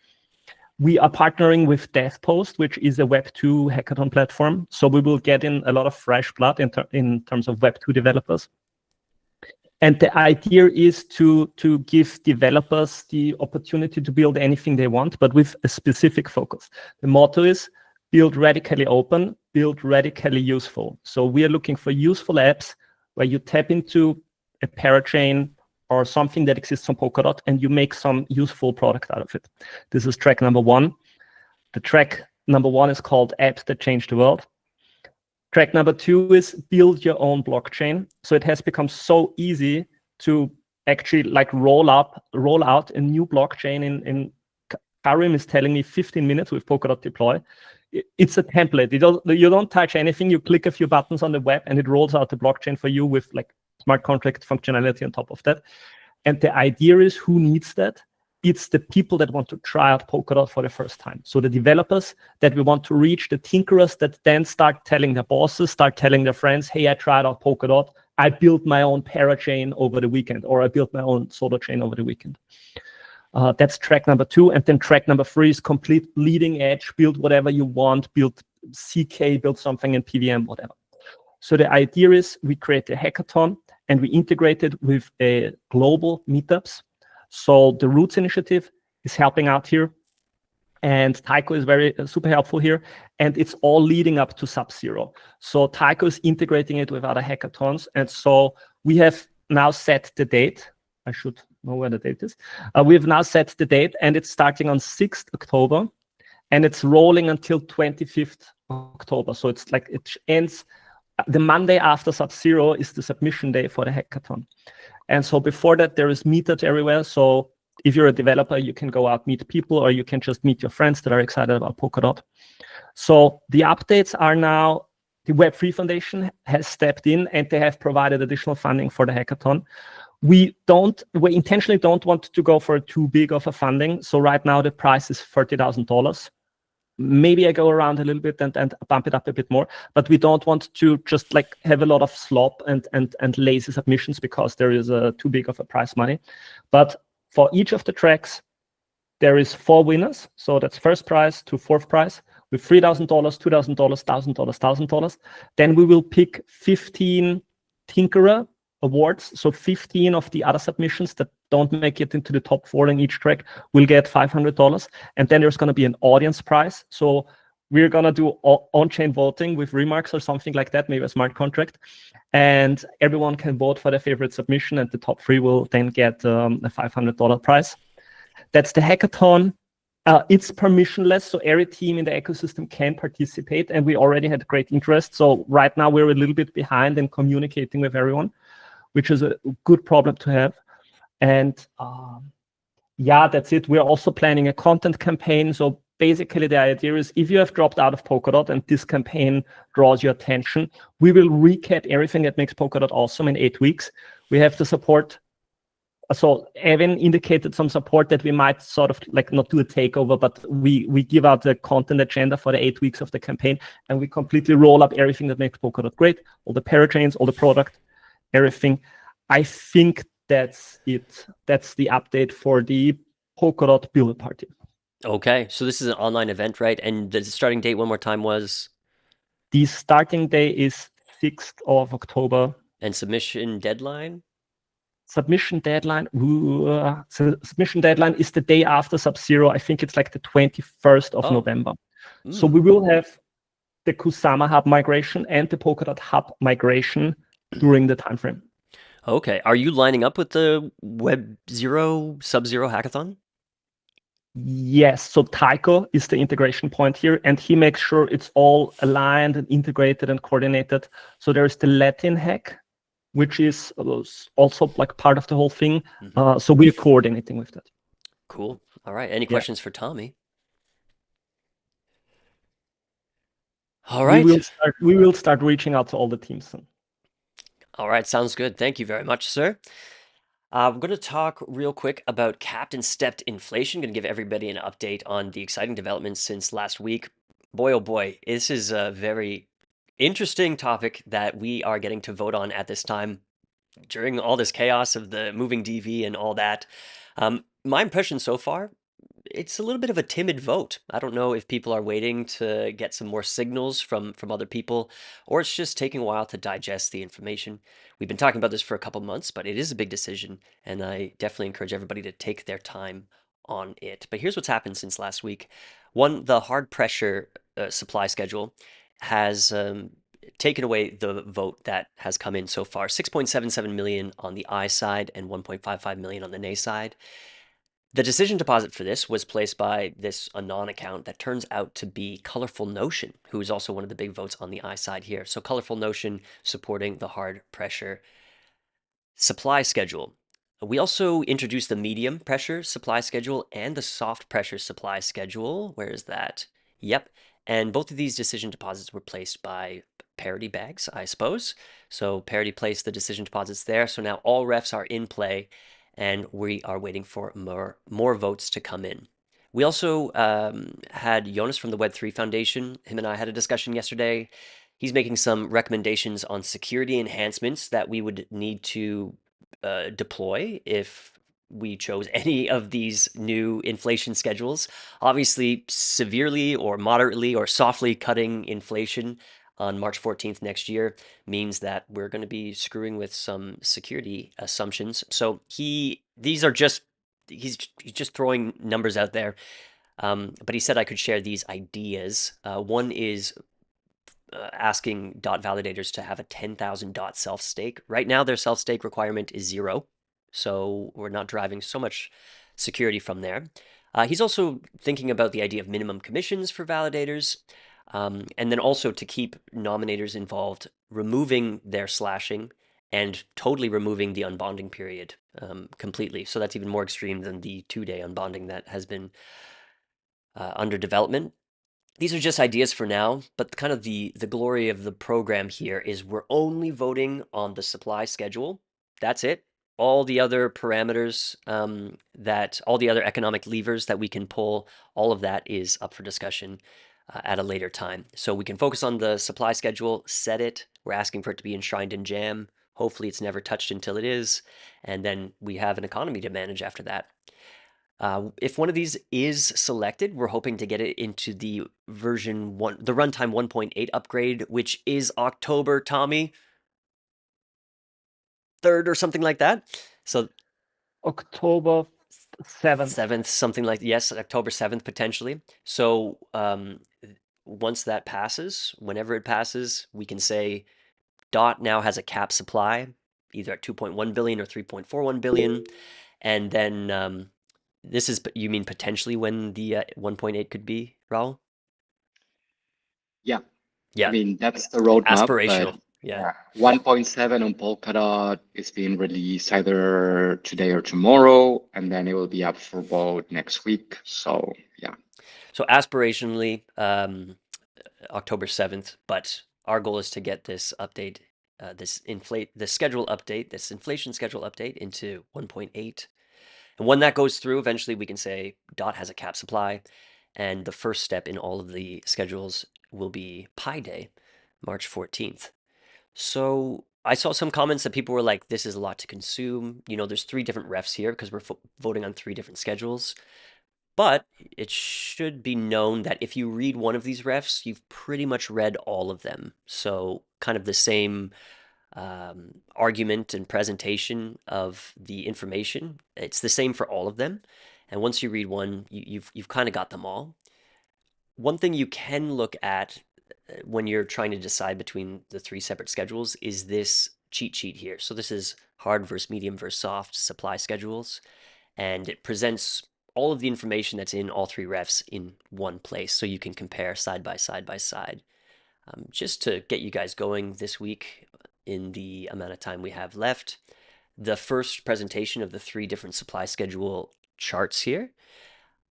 We are partnering with DevPost, which is a Web2 hackathon platform. So we will get in a lot of fresh blood in terms of Web2 developers. And the idea is to give developers the opportunity to build anything they want, but with a specific focus. The motto is build radically open, build radically useful. So we are looking for useful apps where you tap into a parachain or something that exists on Polkadot and you make some useful product out of it. This is track number 1. The track number 1 is called Apps That Change the World. Track number 2 is build your own blockchain. So it has become so easy to actually like roll out a new blockchain in Karim is telling me 15 minutes with Polkadot Deploy. It's a template. You don't touch anything. You click a few buttons on the web and it rolls out the blockchain for you with like smart contract functionality on top of that. And the idea is, who needs that? It's the people that want to try out Polkadot for the first time. So the developers that we want to reach, the tinkerers that then start telling their bosses, start telling their friends, hey, I tried out Polkadot. I built my own parachain over the weekend, or I built my own solo chain over the weekend. That's track number 2. And then track number 3 is complete leading edge, build whatever you want, build CK, build something in PVM, whatever. So the idea is we create a hackathon and we integrate it with a global meetups. So the Roots initiative is helping out here. And Tycho is very super helpful here. And it's all leading up to Sub-Zero. So Tycho is integrating it with other hackathons. And so we have now set the date. I should know where the date is. We've now set the date and it's starting on 6th October and it's rolling until 25th October. So it's like it ends the Monday after Sub-Zero is the submission day for the hackathon. And so before that, there is meetups everywhere. So if you're a developer, you can go out, meet people, or you can just meet your friends that are excited about Polkadot. So the updates are now, the Web3 Foundation has stepped in and they have provided additional funding for the hackathon. We intentionally don't want to go for too big of a funding. So right now the price is $30,000. Maybe I go around a little bit and bump it up a bit more, but we don't want to just like have a lot of slop and lazy submissions because there is too big of a prize money. But for each of the tracks, there is 4 winners. So that's first prize to fourth prize with $3,000, $2,000, $1,000, $1,000. Then we will pick 15 Tinkerer awards. So 15 of the other submissions that don't make it into the top 4 in each track will get $500. And then there's going to be an audience prize. So we're going to do on-chain voting with remarks or something like that, maybe a smart contract. And everyone can vote for their favorite submission. And the top 3 will then get a $500 prize. That's the hackathon. It's permissionless, so every team in the ecosystem can participate. And we already had great interest. So right now we're a little bit behind in communicating with everyone, which is a good problem to have. And yeah, that's it. We're also planning a content campaign. So basically the idea is if you have dropped out of Polkadot and this campaign draws your attention, we will recap everything that makes Polkadot awesome in 8 weeks. We have the support. So Evan indicated some support that we might sort of like not do a takeover, but we give out the content agenda for the 8 weeks of the campaign and we completely roll up everything that makes Polkadot great, all the parachains, all the product, everything. I think that's it. That's the update for the Polkadot Builder Party. Okay, so this is an online event, right? And the starting date one more time was? The starting day is 6th of October. And submission deadline? Submission deadline. Submission deadline is the day after Sub-Zero. I think it's like the 21st of November. So we will have the Kusama Hub migration and the Polkadot Hub migration during the timeframe. Okay. Are you lining up with the Web0 Sub-Zero hackathon? Yes. So Tycho is the integration point here, and he makes sure it's all aligned and integrated and coordinated. So there's the Latin hack, which is also like part of the whole thing. So we're coordinating with that. Cool. All right. Any questions for Tommy? All right. We will start reaching out to all the teams soon. All right. Sounds good. Thank you very much, sir. I'm going to talk real quick about capped and stepped inflation. Going to give everybody an update on the exciting developments since last week. Boy, oh boy, this is a very interesting topic that we are getting to vote on at this time during all this chaos of the moving DV and all that. My impression so far, it's a little bit of a timid vote. I don't know if people are waiting to get some more signals from other people, or it's just taking a while to digest the information. We've been talking about this for a couple months, but it is a big decision, and I definitely encourage everybody to take their time on it. But here's what's happened since last week. One, the hard pressure supply schedule has taken away the vote that has come in so far. 6.77 million on the I side and 1.55 million on the nay side. The decision deposit for this was placed by this Anon account that turns out to be Colorful Notion, who is also one of the big votes on the I side here. So Colorful Notion supporting the hard pressure supply schedule. We also introduced the medium pressure supply schedule and the soft pressure supply schedule. Where is that? Yep. And both of these decision deposits were placed by Parity Bags, I suppose. So Parity placed the decision deposits there. So now all refs are in play, and we are waiting for more votes to come in. We also had Jonas from the Web3 Foundation. Him and I had a discussion yesterday. He's making some recommendations on security enhancements that we would need to deploy if we chose any of these new inflation schedules. Obviously, severely or moderately or softly cutting inflation on March 14th next year means that we're going to be screwing with some security assumptions. So he's just throwing numbers out there. But he said I could share these ideas. One is asking DOT validators to have a 10,000 DOT self-stake. Right now, their self-stake requirement is 0, so we're not driving so much security from there. He's also thinking about the idea of minimum commissions for validators, and then also to keep nominators involved, removing their slashing and totally removing the unbonding period completely. So that's even more extreme than the 2-day unbonding that has been under development. These are just ideas for now, but kind of the glory of the program here is we're only voting on the supply schedule. That's it. All the other parameters all the other economic levers that we can pull, all of that is up for discussion at a later time. So we can focus on the supply schedule, set it. We're asking for it to be enshrined in JAM. Hopefully it's never touched until it is. And then we have an economy to manage after that. If one of these is selected, we're hoping to get it into the version 1, the runtime 1.8 upgrade, which is October, Tommy, 3rd or something like that. So October 7th. 7th, something like, yes, October 7th, potentially. So once that passes, whenever it passes, we can say DOT now has a cap supply, either at 2.1 billion or 3.41 billion. And then this is, you mean potentially when the 1.8 could be, Raul? Yeah. Yeah. I mean, that's the roadmap. Aspirational. But yeah. 1.7 on Polkadot is being released either today or tomorrow, and then it will be up for vote next week. So, yeah. So aspirationally, October 7th, but our goal is to get this update, this inflation schedule update into 1.8. And when that goes through, eventually we can say DOT has a cap supply, and the first step in all of the schedules will be Pi Day, March 14th. So I saw some comments that people were like, this is a lot to consume. You know, there's 3 different refs here because we're voting on 3 different schedules. But it should be known that if you read one of these refs, you've pretty much read all of them. So kind of the same argument and presentation of the information. It's the same for all of them. And once you read one, you've kind of got them all. One thing you can look at when you're trying to decide between the three separate schedules is this cheat sheet here. So this is hard versus medium versus soft supply schedules. And it presents all of the information that's in all three refs in one place. So you can compare side by side by side. Just to get you guys going this week in the amount of time we have left, the first presentation of the three different supply schedule charts here,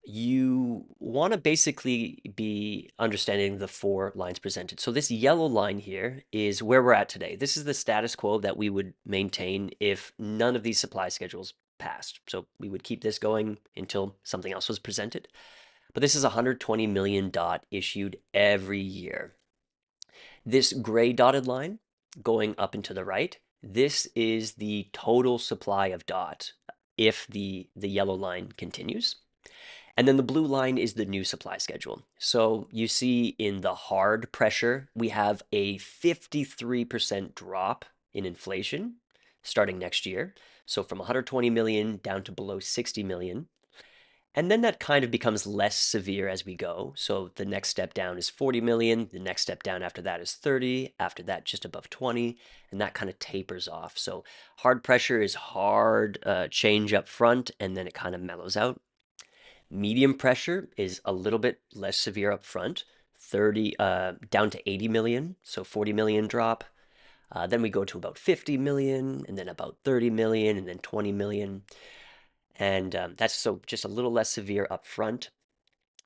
you want to basically be understanding the 4 lines presented. So this yellow line here is where we're at today. This is the status quo that we would maintain if none of these supply schedules passed. So we would keep this going until something else was presented. But this is 120 million DOT issued every year. This gray dotted line going up and to the right, this is the total supply of DOT if the yellow line continues. And then the blue line is the new supply schedule. So you see in the hard pressure, we have a 53% drop in inflation starting next year. So from 120 million down to below 60 million. And then that kind of becomes less severe as we go. So the next step down is 40 million. The next step down after that is 30. After that, just above 20. And that kind of tapers off. So hard pressure is hard change up front, and then it kind of mellows out. Medium pressure is a little bit less severe up front, 30 down to 80 million, so 40 million drop. Then we go to about 50 million, and then about 30 million, and then 20 million. And that's so just a little less severe up front.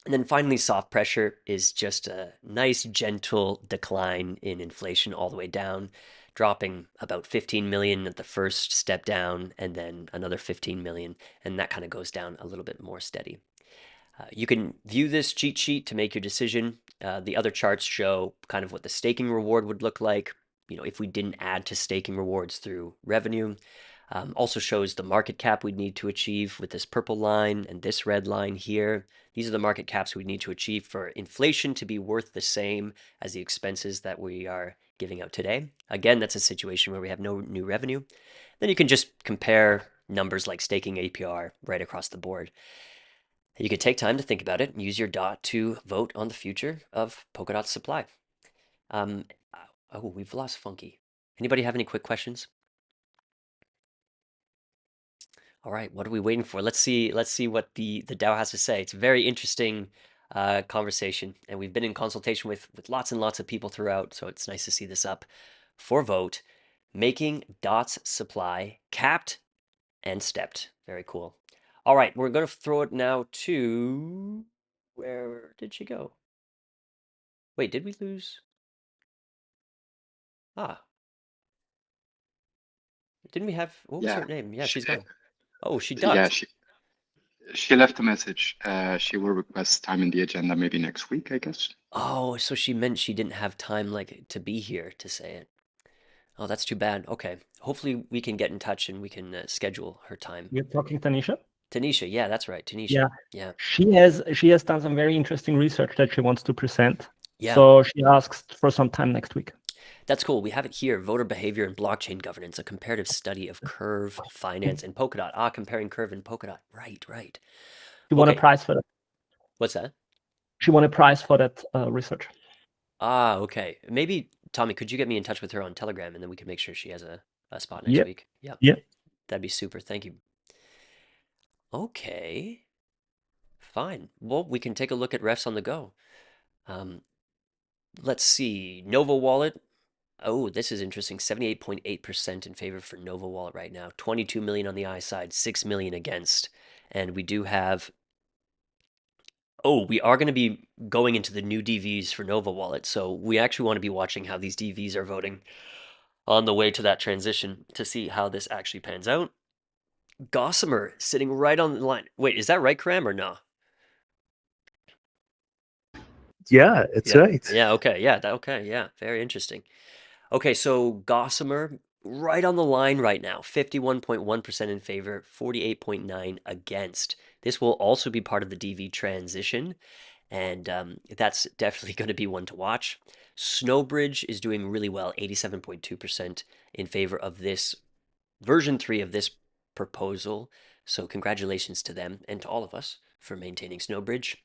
And then finally, soft pressure is just a nice, gentle decline in inflation all the way down, dropping about 15 million at the first step down, and then another 15 million, and that kind of goes down a little bit more steady. You can view this cheat sheet to make your decision. The other charts show kind of what the staking reward would look like, if we didn't add to staking rewards through revenue. Also shows the market cap we'd need to achieve with this purple line and this red line here. These are the market caps we need to achieve for inflation to be worth the same as the expenses that we are giving out today. Again, that's a situation where we have no new revenue. Then you can just compare numbers like staking APR right across the board. You could take time to think about it and use your DOT to vote on the future of Polkadot supply. Oh, we've lost Funky. Anybody have any quick questions? All right, what are we waiting for? Let's see what the DAO has to say. It's a very interesting conversation, and we've been in consultation with lots and lots of people throughout, so it's nice to see this up for vote. Making DOT's supply capped and stepped. Very cool. All right, we're going to throw it now to... Where did she go? Wait, did we lose? Didn't we have... What was her name? Yeah, she's gone. Oh, she ducked. Yeah, she left a message. She will request time in the agenda maybe next week, I guess. Oh, so she meant she didn't have time to be here to say it. Oh, that's too bad. Okay. Hopefully we can get in touch and we can schedule her time. You're talking Tanisha? Tanisha, yeah, that's right. Tanisha. Yeah. She has done some very interesting research that she wants to present. Yeah. So she asks for some time next week. That's cool. We have it here. Voter behavior and blockchain governance, a comparative study of Curve, Finance, and Polkadot. Comparing Curve and Polkadot. Right. She won a prize for that. What's that? She won a prize for that research. Okay. Maybe, Tommy, could you get me in touch with her on Telegram, and then we can make sure she has a spot next week? Yeah. That'd be super. Thank you. Okay. Fine. Well, we can take a look at refs on the go. Let's see. Nova Wallet. Oh, this is interesting. 78.8% in favor for Nova Wallet right now. 22 million on the I side, 6 million against. And we do have... Oh, we are going to be going into the new DVs for Nova Wallet. So we actually want to be watching how these DVs are voting on the way to that transition to see how this actually pans out. Gossamer sitting right on the line. Wait, is that right, Karam, or no? Yeah, it's right. Yeah, okay. Yeah, okay. Yeah, very interesting. Okay, so Gossamer right on the line right now, 51.1% in favor, 48.9% against. This will also be part of the DV transition, and that's definitely going to be one to watch. Snowbridge is doing really well, 87.2% in favor of this version 3 of this proposal. So congratulations to them and to all of us for maintaining Snowbridge.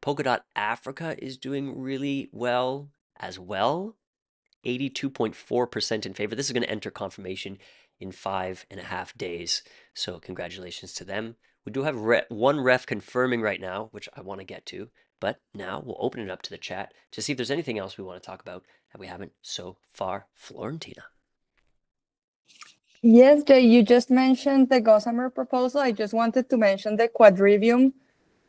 Polkadot Africa is doing really well as well, 82.4% in favor. This is going to enter confirmation in 5.5 days. So congratulations to them. We do have one ref confirming right now, which I want to get to. But now we'll open it up to the chat to see if there's anything else we want to talk about that we haven't so far. Florentina. Yes, Jay, you just mentioned the Gossamer proposal. I just wanted to mention the Quadrivium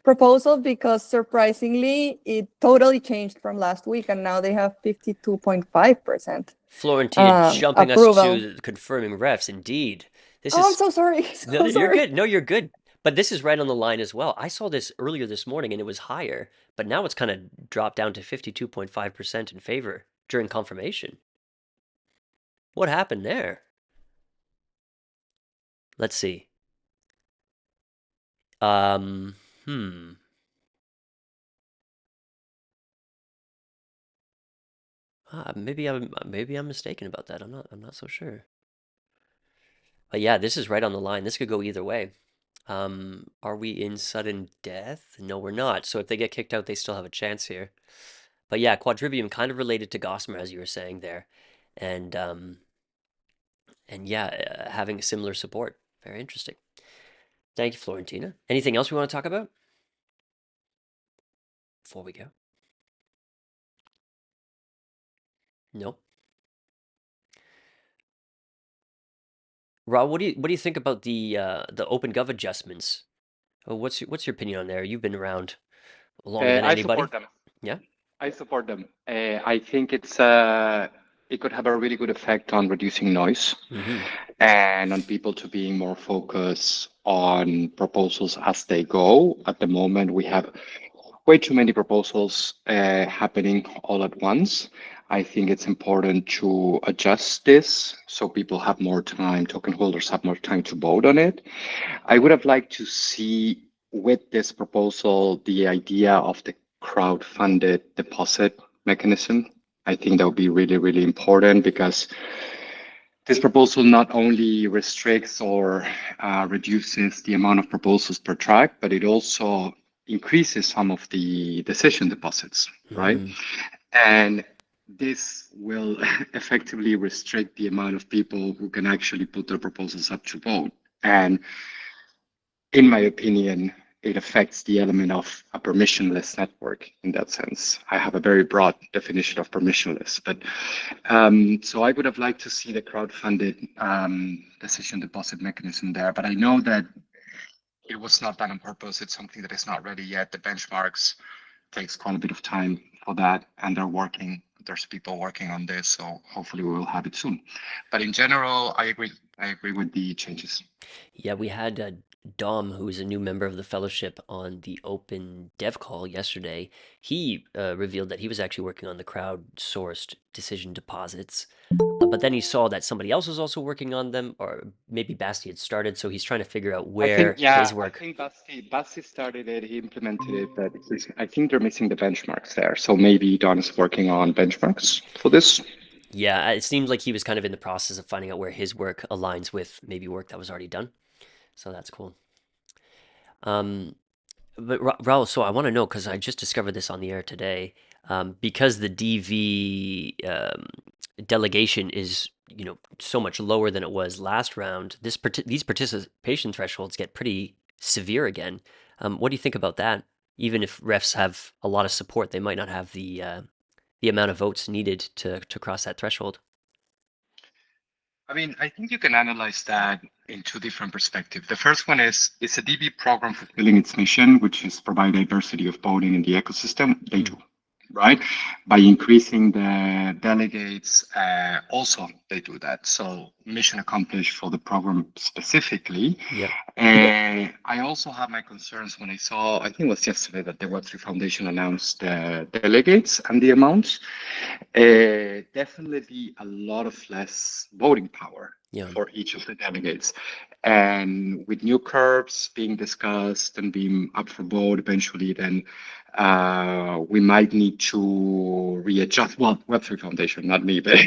proposal because surprisingly, it totally changed from last week and now they have 52.5%. Florentina jumping approval. us to confirming refs. Indeed. I'm so sorry. No, you're good. No, you're good. But this is right on the line as well. I saw this earlier this morning and it was higher, but now it's kind of dropped down to 52.5% in favor during confirmation. What happened there? Let's see. Maybe I'm mistaken about that. I'm not so sure. But yeah, this is right on the line. This could go either way. Are we in sudden death? No, we're not. So if they get kicked out, they still have a chance here. But yeah, Quadrivium kind of related to Gossamer, as you were saying there, and yeah, having similar support. Very interesting. Thank you, Florentina. Anything else we want to talk about before we go? Nope. Rob, what do you think about the OpenGov adjustments? What's your opinion on there? You've been around longer than anybody. I support them. Yeah, I support them. I think it could have a really good effect on reducing noise and on people to being more focused on proposals as they go. At the moment, we have way too many proposals happening all at once. I think it's important to adjust this so people have more time, token holders have more time to vote on it. I would have liked to see with this proposal the idea of the crowd-funded deposit mechanism. I think that would be really, really important because this proposal not only restricts or reduces the amount of proposals per track, but it also increases some of the decision deposits, right? And this will effectively restrict the amount of people who can actually put their proposals up to vote. And in my opinion, it affects the element of a permissionless network in that sense. I have a very broad definition of permissionless, but so I would have liked to see the crowd-funded decision deposit mechanism there, but I know that it was not done on purpose. It's something that is not ready yet. The benchmarks takes quite a bit of time for that, and there's people working on this, so hopefully we will have it soon. But in general, I agree with the changes. Yeah, we had Dom, who is a new member of the fellowship, on the open dev call yesterday. He revealed that he was actually working on the crowdsourced decision deposits, but then he saw that somebody else was also working on them, or maybe Basti had started, so he's trying to figure out where his work. I think Basti started it, he implemented it, but I think they're missing the benchmarks there. So maybe Don is working on benchmarks for this. Yeah, it seemed like he was kind of in the process of finding out where his work aligns with maybe work that was already done. So that's cool. But Raul, so I want to know, because I just discovered this on the air today, because the DV delegation is, so much lower than it was last round, these participation thresholds get pretty severe again. What do you think about that? Even if refs have a lot of support, they might not have the amount of votes needed to cross that threshold. I mean, I think you can analyze that in two different perspectives. The first one is, it's a DB program fulfilling its mission, which is provide diversity of voting in the ecosystem. They do, right? By increasing the delegates, also they do that. So mission accomplished for the program specifically. Yeah. I also have my concerns when I saw, I think it was yesterday, that the Web3 Foundation announced the delegates and the amounts. Definitely a lot of less voting power. for each of the delegates. And with new curves being discussed and being up for vote eventually, then we might need to readjust. Well, Web3 Foundation, not me, but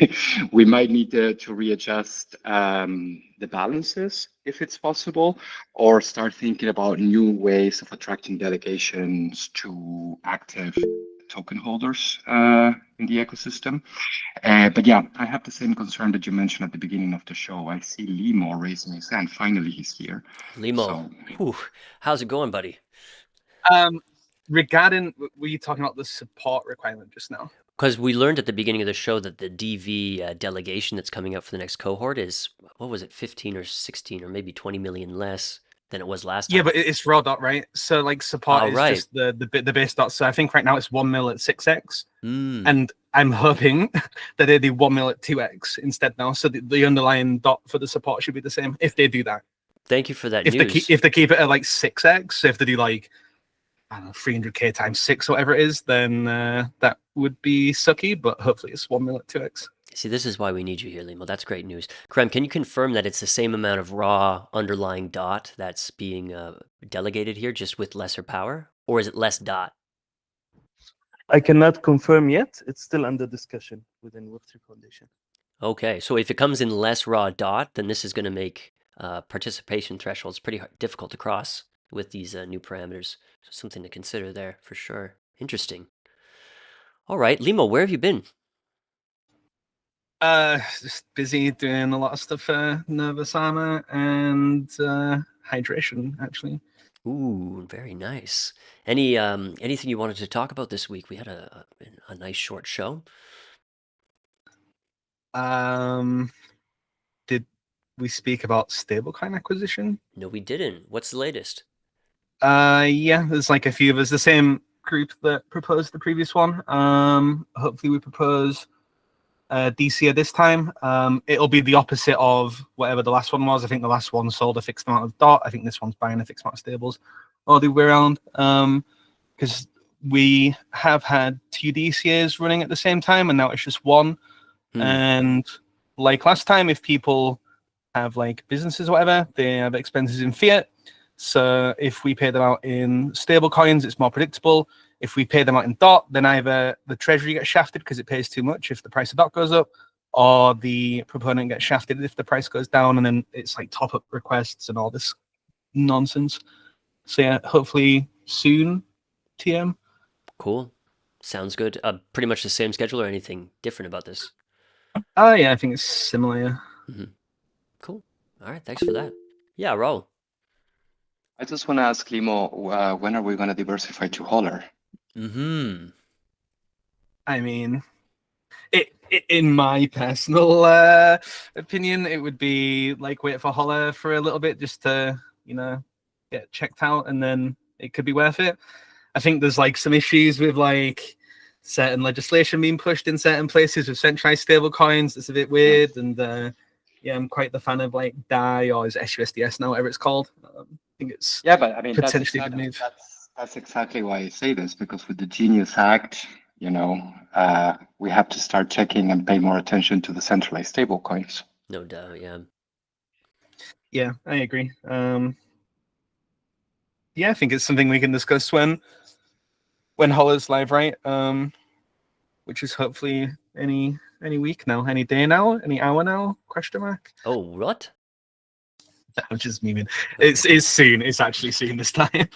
we might need to readjust the balances if it's possible, or start thinking about new ways of attracting delegations to active token holders in the ecosystem. But yeah, I have the same concern that you mentioned at the beginning of the show. I see Limo raising his hand. Finally, he's here. Limo, how's it going, buddy? Regarding, were you talking about the support requirement just now? Because we learned at the beginning of the show that the DV delegation that's coming up for the next cohort is, what was it, 15 or 16 or maybe 20 million less than it was last time. Yeah, but it's raw dot, right? So like support is just the base dot. So I think right now it's 1 mil at 6x, and I'm hoping that they do 1 mil at 2x instead now. So the underlying dot for the support should be the same if they do that. Thank you for that if news. If they keep it at like 6x, so if they do like, I don't know, 300k times 6 or whatever it is, then that would be sucky, but hopefully it's 1 mil at 2x. See, this is why we need you here, Limo. That's great news. Krem, can you confirm that it's the same amount of raw underlying dot that's being delegated here, just with lesser power? Or is it less dot? I cannot confirm yet. It's still under discussion within Web3 Foundation. Okay, so if it comes in less raw dot, then this is going to make participation thresholds pretty difficult to cross with these new parameters. So something to consider there for sure. Interesting. All right, Limo, where have you been? Just busy doing a lot of stuff for Nervous Armor and hydration, actually. Ooh, very nice. Anything you wanted to talk about this week? We had a nice short show. Did we speak about stablecoin acquisition? No, we didn't. What's the latest? Yeah, there's like a few of us, the same group that proposed the previous one. Hopefully we propose DCA this time. It'll be the opposite of whatever the last one was. I think the last one sold a fixed amount of DOT. I think this one's buying a fixed amount of stables, or the way around. Because we have had 2 DCAs running at the same time, and now it's just one. And like last time, if people have like businesses or whatever, they have expenses in fiat. So if we pay them out in stable coins, it's more predictable. If we pay them out in DOT, then either the Treasury gets shafted because it pays too much if the price of DOT goes up, or the proponent gets shafted if the price goes down, and then it's like top-up requests and all this nonsense. So yeah, hopefully soon, TM. Cool. Sounds good. Pretty much the same schedule or anything different about this? Yeah, I think it's similar, yeah. Cool. All right, thanks for that. Yeah, Raul. I just want to ask Limo, when are we going to diversify to Holler? I mean, in my personal opinion, it would be like wait for Holler for a little bit just to, you know, get checked out, and then it could be worth it. I think there's like some issues with like certain legislation being pushed in certain places with centralized stable coins. It's a bit weird, and yeah, I'm quite the fan of like DAI, or is it SUSDS now, whatever it's called. I think it's but I mean potentially a good move. That's exactly why I say this, because with the Genius Act, you know, we have to start checking and pay more attention to the centralized stable coins. No doubt, yeah. Yeah, I agree. Yeah, I think it's something we can discuss when Holler's live, right? Which is hopefully any week now, any day now, any hour now? Question mark. Oh, what? I'm just memeing. It's soon. It's actually soon this time.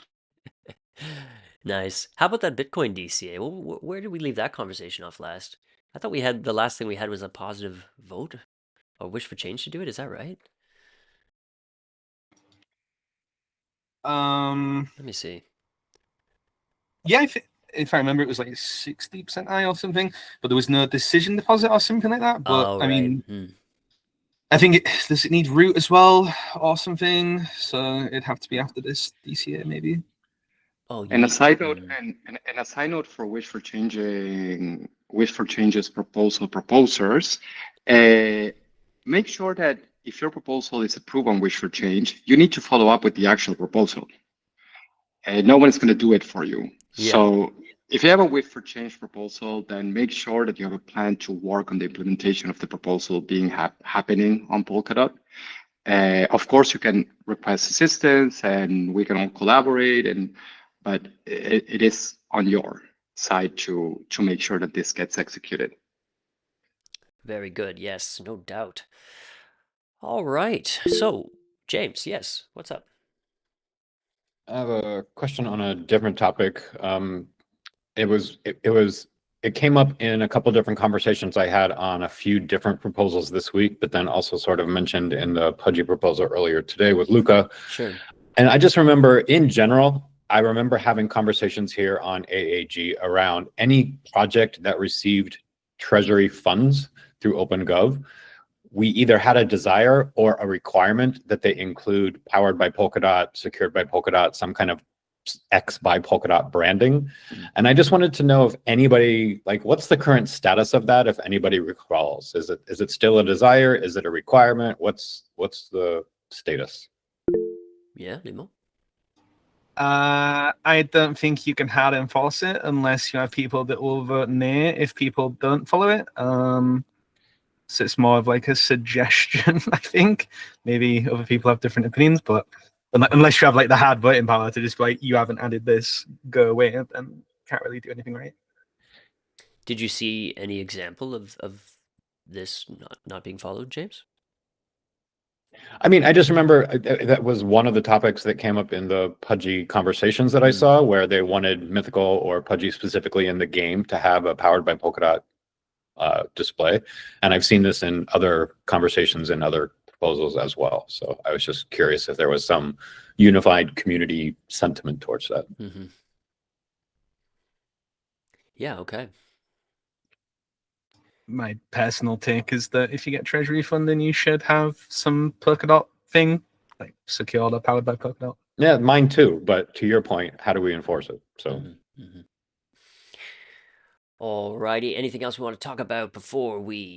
Nice. How about that Bitcoin DCA? Well, where did we leave that conversation off last? I thought the last thing we had was a positive vote or wish for change to do it. Is that right? Let me see. Yeah, if I remember, it was like 60% I or something, but there was no decision deposit or something like that. But I mean, I think does it need root as well or something? So it'd have to be after this DCA maybe. Oh, and a side note, and a side note for wish for changes proposers, make sure that if your proposal is approved on wish for change, you need to follow up with the actual proposal. No one is going to do it for you. Yeah. So if you have a whip for change proposal, then make sure that you have a plan to work on the implementation of the proposal being happening on Polkadot. Of course, you can request assistance and we can all collaborate, but it is on your side to make sure that this gets executed. Very good. Yes, no doubt. All right. So, James, yes, what's up? I have a question on a different topic. It came up in a couple different conversations I had on a few different proposals this week, but then also sort of mentioned in the Pudgy proposal earlier today with Luca. Sure. And I just remember, in general, I remember having conversations here on AAG around any project that received Treasury funds through OpenGov. We either had a desire or a requirement that they include powered by Polkadot, secured by Polkadot, some kind of X by Polkadot branding. And I just wanted to know if anybody, like, what's the current status of that, if anybody recalls? Is it still a desire? Is it a requirement? What's the status? Yeah, Limo? I don't think you can hard enforce it unless you have people that will vote nay if people don't follow it. So it's more of like a suggestion, I think. Maybe other people have different opinions, but unless you have like the hard voting power to just be like, you haven't added this, go away, and can't really do anything right. Did you see any example of this not being followed, James? I mean, I just remember that was one of the topics that came up in the Pudgy conversations that I saw, where they wanted Mythical or Pudgy specifically in the game to have a powered by Polkadot display. And I've seen this in other conversations and other proposals as well. So I was just curious if there was some unified community sentiment towards that. Mm-hmm. Yeah, okay. My personal take is that if you get Treasury funding, you should have some Polkadot thing, like secured or powered by Polkadot. Yeah, mine too. But to your point, how do we enforce it? So. Mm-hmm. Mm-hmm. All righty. Anything else we want to talk about before we...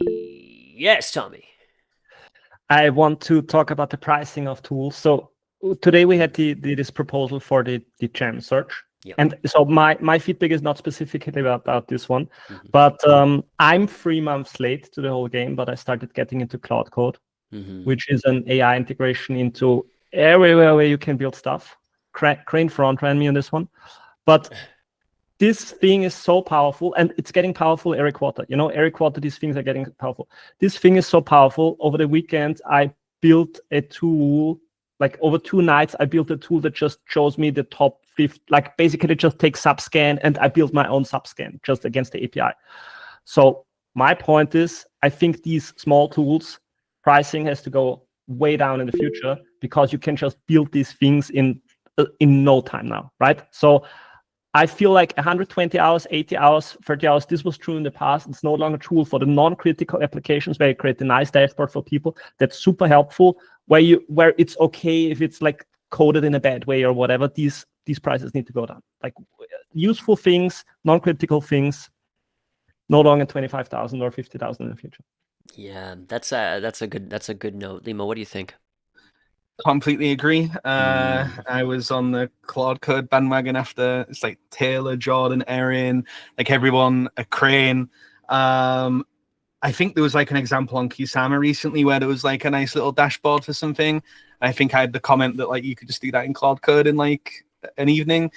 Yes, Tommy. I want to talk about the pricing of tools. So today we had this proposal for the gem search. Yep. And so my feedback is not specifically about this one, but I'm 3 months late to the whole game, but I started getting into Cloud Code, which is an AI integration into everywhere where you can build stuff. Crane front ran me on this one. But this thing is so powerful, and it's getting powerful every quarter. You know, every quarter these things are getting powerful. This thing is so powerful. Over the weekend, I built a tool, like over 2 nights, I built a tool that just shows me the top 50, like basically just takes subscan, and I built my own subscan just against the API. So my point is, I think these small tools, pricing has to go way down in the future, because you can just build these things in no time now, right? So I feel like 120 hours, 80 hours, 30 hours, this was true in the past. It's no longer true for the non-critical applications where you create a nice dashboard for people. That's super helpful, where it's okay if it's like coded in a bad way or whatever. These prices need to go down. Like useful things, non-critical things, no longer 25,000 or 50,000 in the future. Yeah, that's a good note. Limo, what do you think? Completely agree. I was on the Claude Code bandwagon after it's like Taylor, Jordan, Erin, like everyone, a Crane. I think there was like an example on Kusama recently where there was like a nice little dashboard for something. I think I had the comment that like you could just do that in Claude Code in like an evening.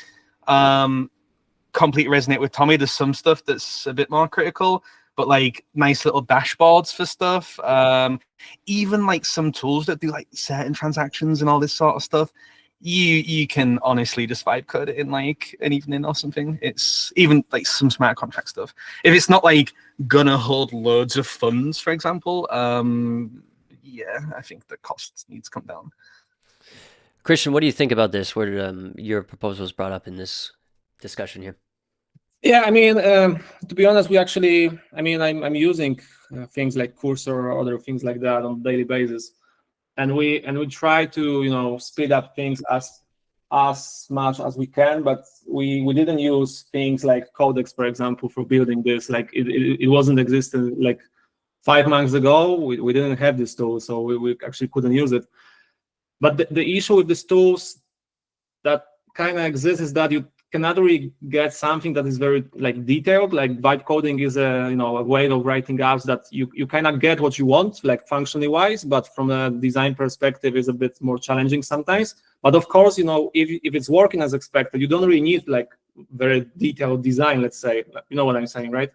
Completely resonate with Tommy. There's some stuff that's a bit more critical, but like nice little dashboards for stuff. Even like some tools that do like certain transactions and all this sort of stuff. You can honestly just vibe code it in like an evening or something. It's even like some smart contract stuff. If it's not like gonna hold loads of funds, for example, yeah, I think the costs need to come down. Christian, what do you think about this? Where your proposal was brought up in this discussion here? Yeah, I mean, to be honest, I'm using things like Cursor or other things like that on a daily basis, and we try to speed up things as much as we can, but we didn't use things like Codex, for example, for building this. Like it wasn't existent like 5 months ago. We didn't have this tool, so we actually couldn't use it. But the issue with these tools that kind of exists is that you cannot really get something that is very like detailed. Like vibe coding is a a way of writing apps that you cannot get what you want, like functionally wise, but from a design perspective is a bit more challenging sometimes. But of course, if it's working as expected, you don't really need like very detailed design, let's say. You know what I'm saying, right?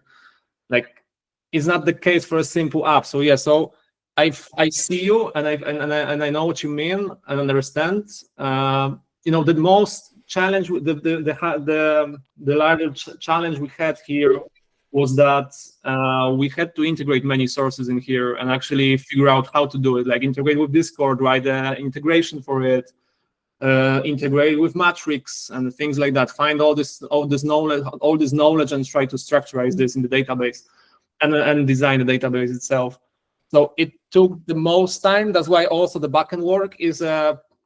Like it's not the case for a simple app. So yeah, so I see you and I know what you mean and understand. The most challenge, the larger challenge we had here was that we had to integrate many sources in here and actually figure out how to do it, like integrate with Discord, write the integration for it, integrate with Matrix and things like that. Find all this knowledge and try to structurize this in the database and design the database itself. So it took the most time. That's why also the backend work is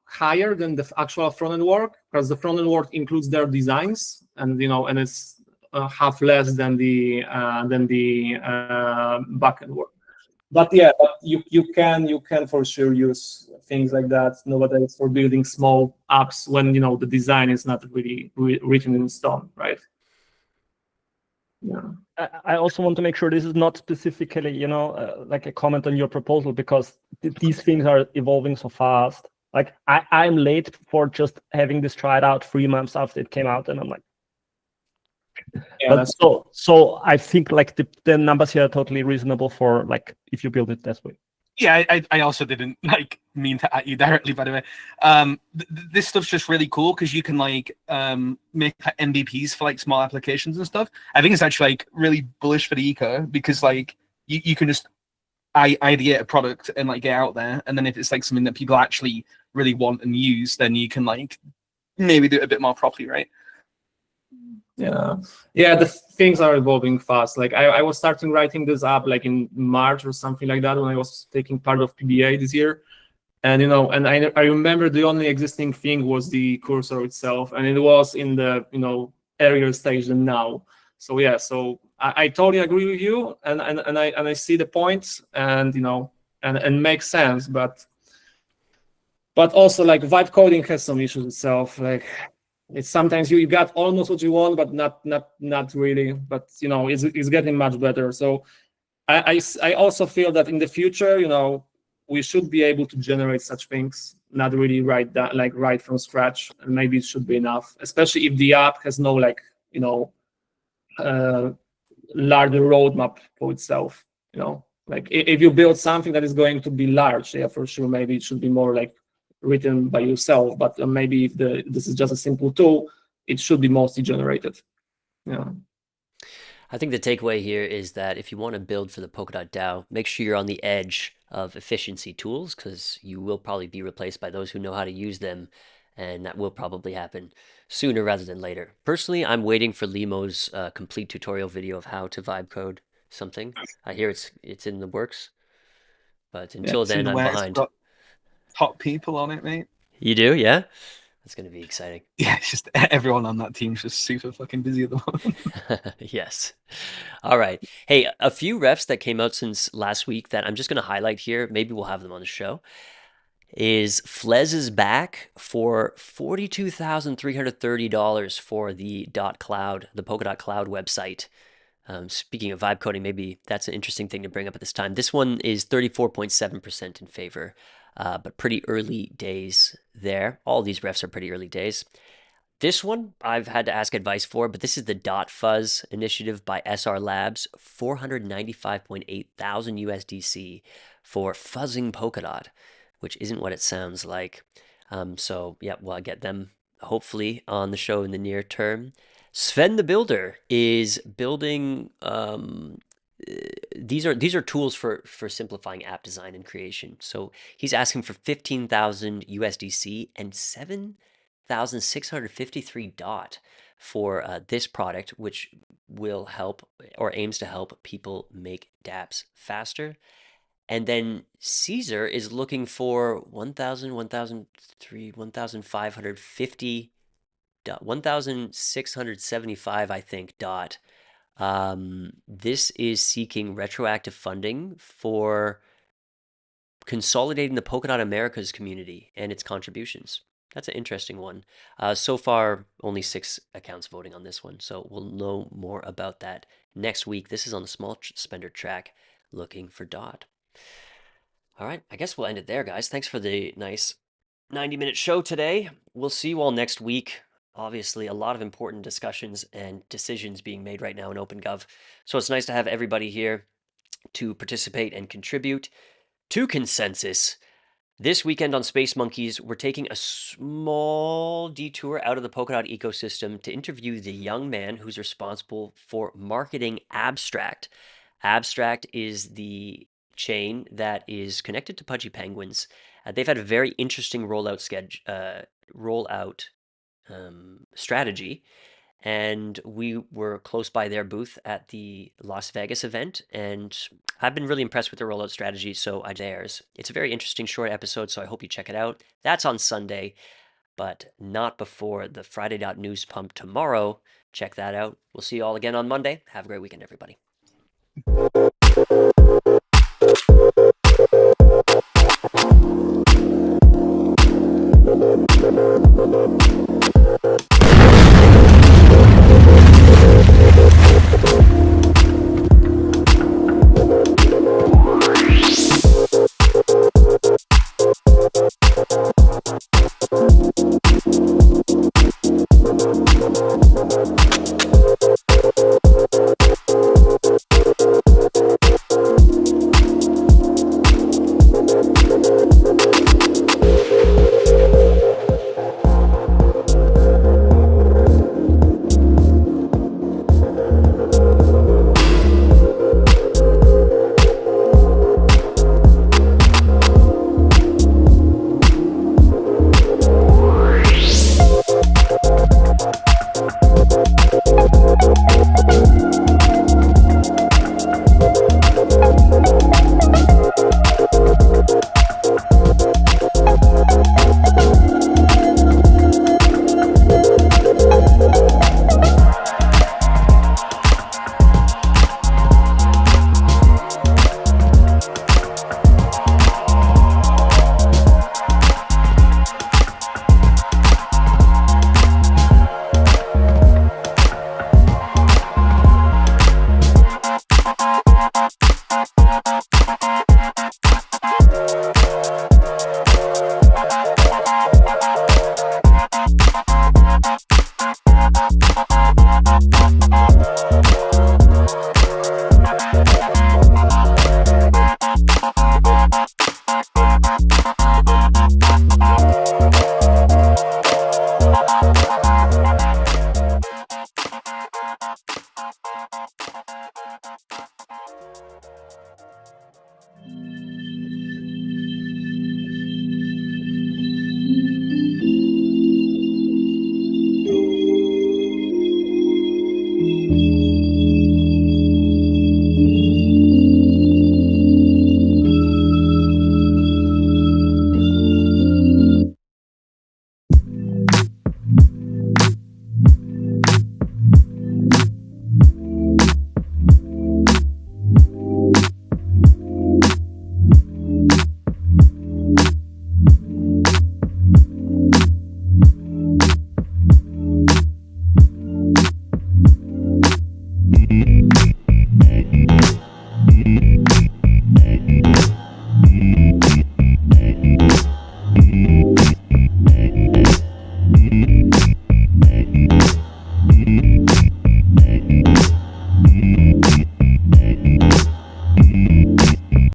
higher than the actual front-end work, because the front-end work includes their designs, and and it's half less than the backend work. But yeah, you can for sure use things like that nowadays for building small apps when the design is not really written in stone, right? Yeah. I also want to make sure this is not specifically, like a comment on your proposal, because these things are evolving so fast. Like I'm late for just having this tried out 3 months after it came out, and I'm like, yeah. But so I think like the numbers here are totally reasonable for like if you build it this way. Yeah, I also didn't mean to at you directly, by the way. This stuff's just really cool because you can make MVPs for like small applications and stuff. I think it's actually like really bullish for the eco because like you can just ideate a product and like get out there, and then if it's like something that people actually really want and use, then you can like maybe do it a bit more properly, right? Yeah, the things are evolving fast. Like I was starting writing this app like in March or something like that when I was taking part of PBA this year, and and I remember the only existing thing was the cursor itself, and it was in the earlier stage than now. So yeah, so I totally agree with you, and I see the point, and and makes sense, but also like vibe coding has some issues itself, like. It's sometimes you got almost what you want, but not really. But it's getting much better. So I also feel that in the future, we should be able to generate such things, not really write that like right from scratch, and maybe it should be enough. Especially if the app has no like larger roadmap for itself. Like if you build something that is going to be large, yeah, for sure, maybe it should be more like written by yourself, but maybe if this is just a simple tool, it should be mostly generated. Yeah. I think the takeaway here is that if you want to build for the Polkadot DAO, make sure you're on the edge of efficiency tools, because you will probably be replaced by those who know how to use them, and that will probably happen sooner rather than later. Personally, I'm waiting for Limo's complete tutorial video of how to vibe code something. I hear it's in the works, but until then, I'm behind. Top people on it, mate. You do, yeah? That's going to be exciting. Yeah, it's just everyone on that team's just super fucking busy at the moment. Yes. All right. Hey, a few refs that came out since last week that I'm just going to highlight here, maybe we'll have them on the show, is Flez is back for $42,330 for the .cloud, the Polkadot Cloud website. Speaking of vibe coding, maybe that's an interesting thing to bring up at this time. This one is 34.7% in favor, but pretty early days there. All these refs are pretty early days. This one I've had to ask advice for, but this is the .fuzz initiative by SR Labs, 495.8 thousand USDC for fuzzing Polkadot, which isn't what it sounds like. So yeah, well, I get them hopefully on the show in the near term. Sven the Builder is building. These are tools for simplifying app design and creation. So he's asking for 15,000 USDC and 7,653 DOT for this product, which will help or aims to help people make dApps faster. And then Caesar is looking for 1,000, 1,003, 1,550. 1,675, I think, DOT. This is seeking retroactive funding for consolidating the Polkadot Americas community and its contributions. That's an interesting one. So far, only 6 accounts voting on this one, so we'll know more about that next week. This is on the small spender track, looking for DOT. All right, I guess we'll end it there, guys. Thanks for the nice 90-minute show today. We'll see you all next week. Obviously, a lot of important discussions and decisions being made right now in OpenGov. So it's nice to have everybody here to participate and contribute to consensus. This weekend on Space Monkeys, we're taking a small detour out of the Polkadot ecosystem to interview the young man who's responsible for marketing Abstract. Abstract is the chain that is connected to Pudgy Penguins. They've had a very interesting rollout strategy, and we were close by their booth at the Las Vegas event, and I've been really impressed with their rollout strategy, so theirs. It's a very interesting short episode, so I hope you check it out. That's on Sunday, but not before the Friday.news pump tomorrow. Check that out. We'll see you all again on Monday. Have a great weekend, everybody.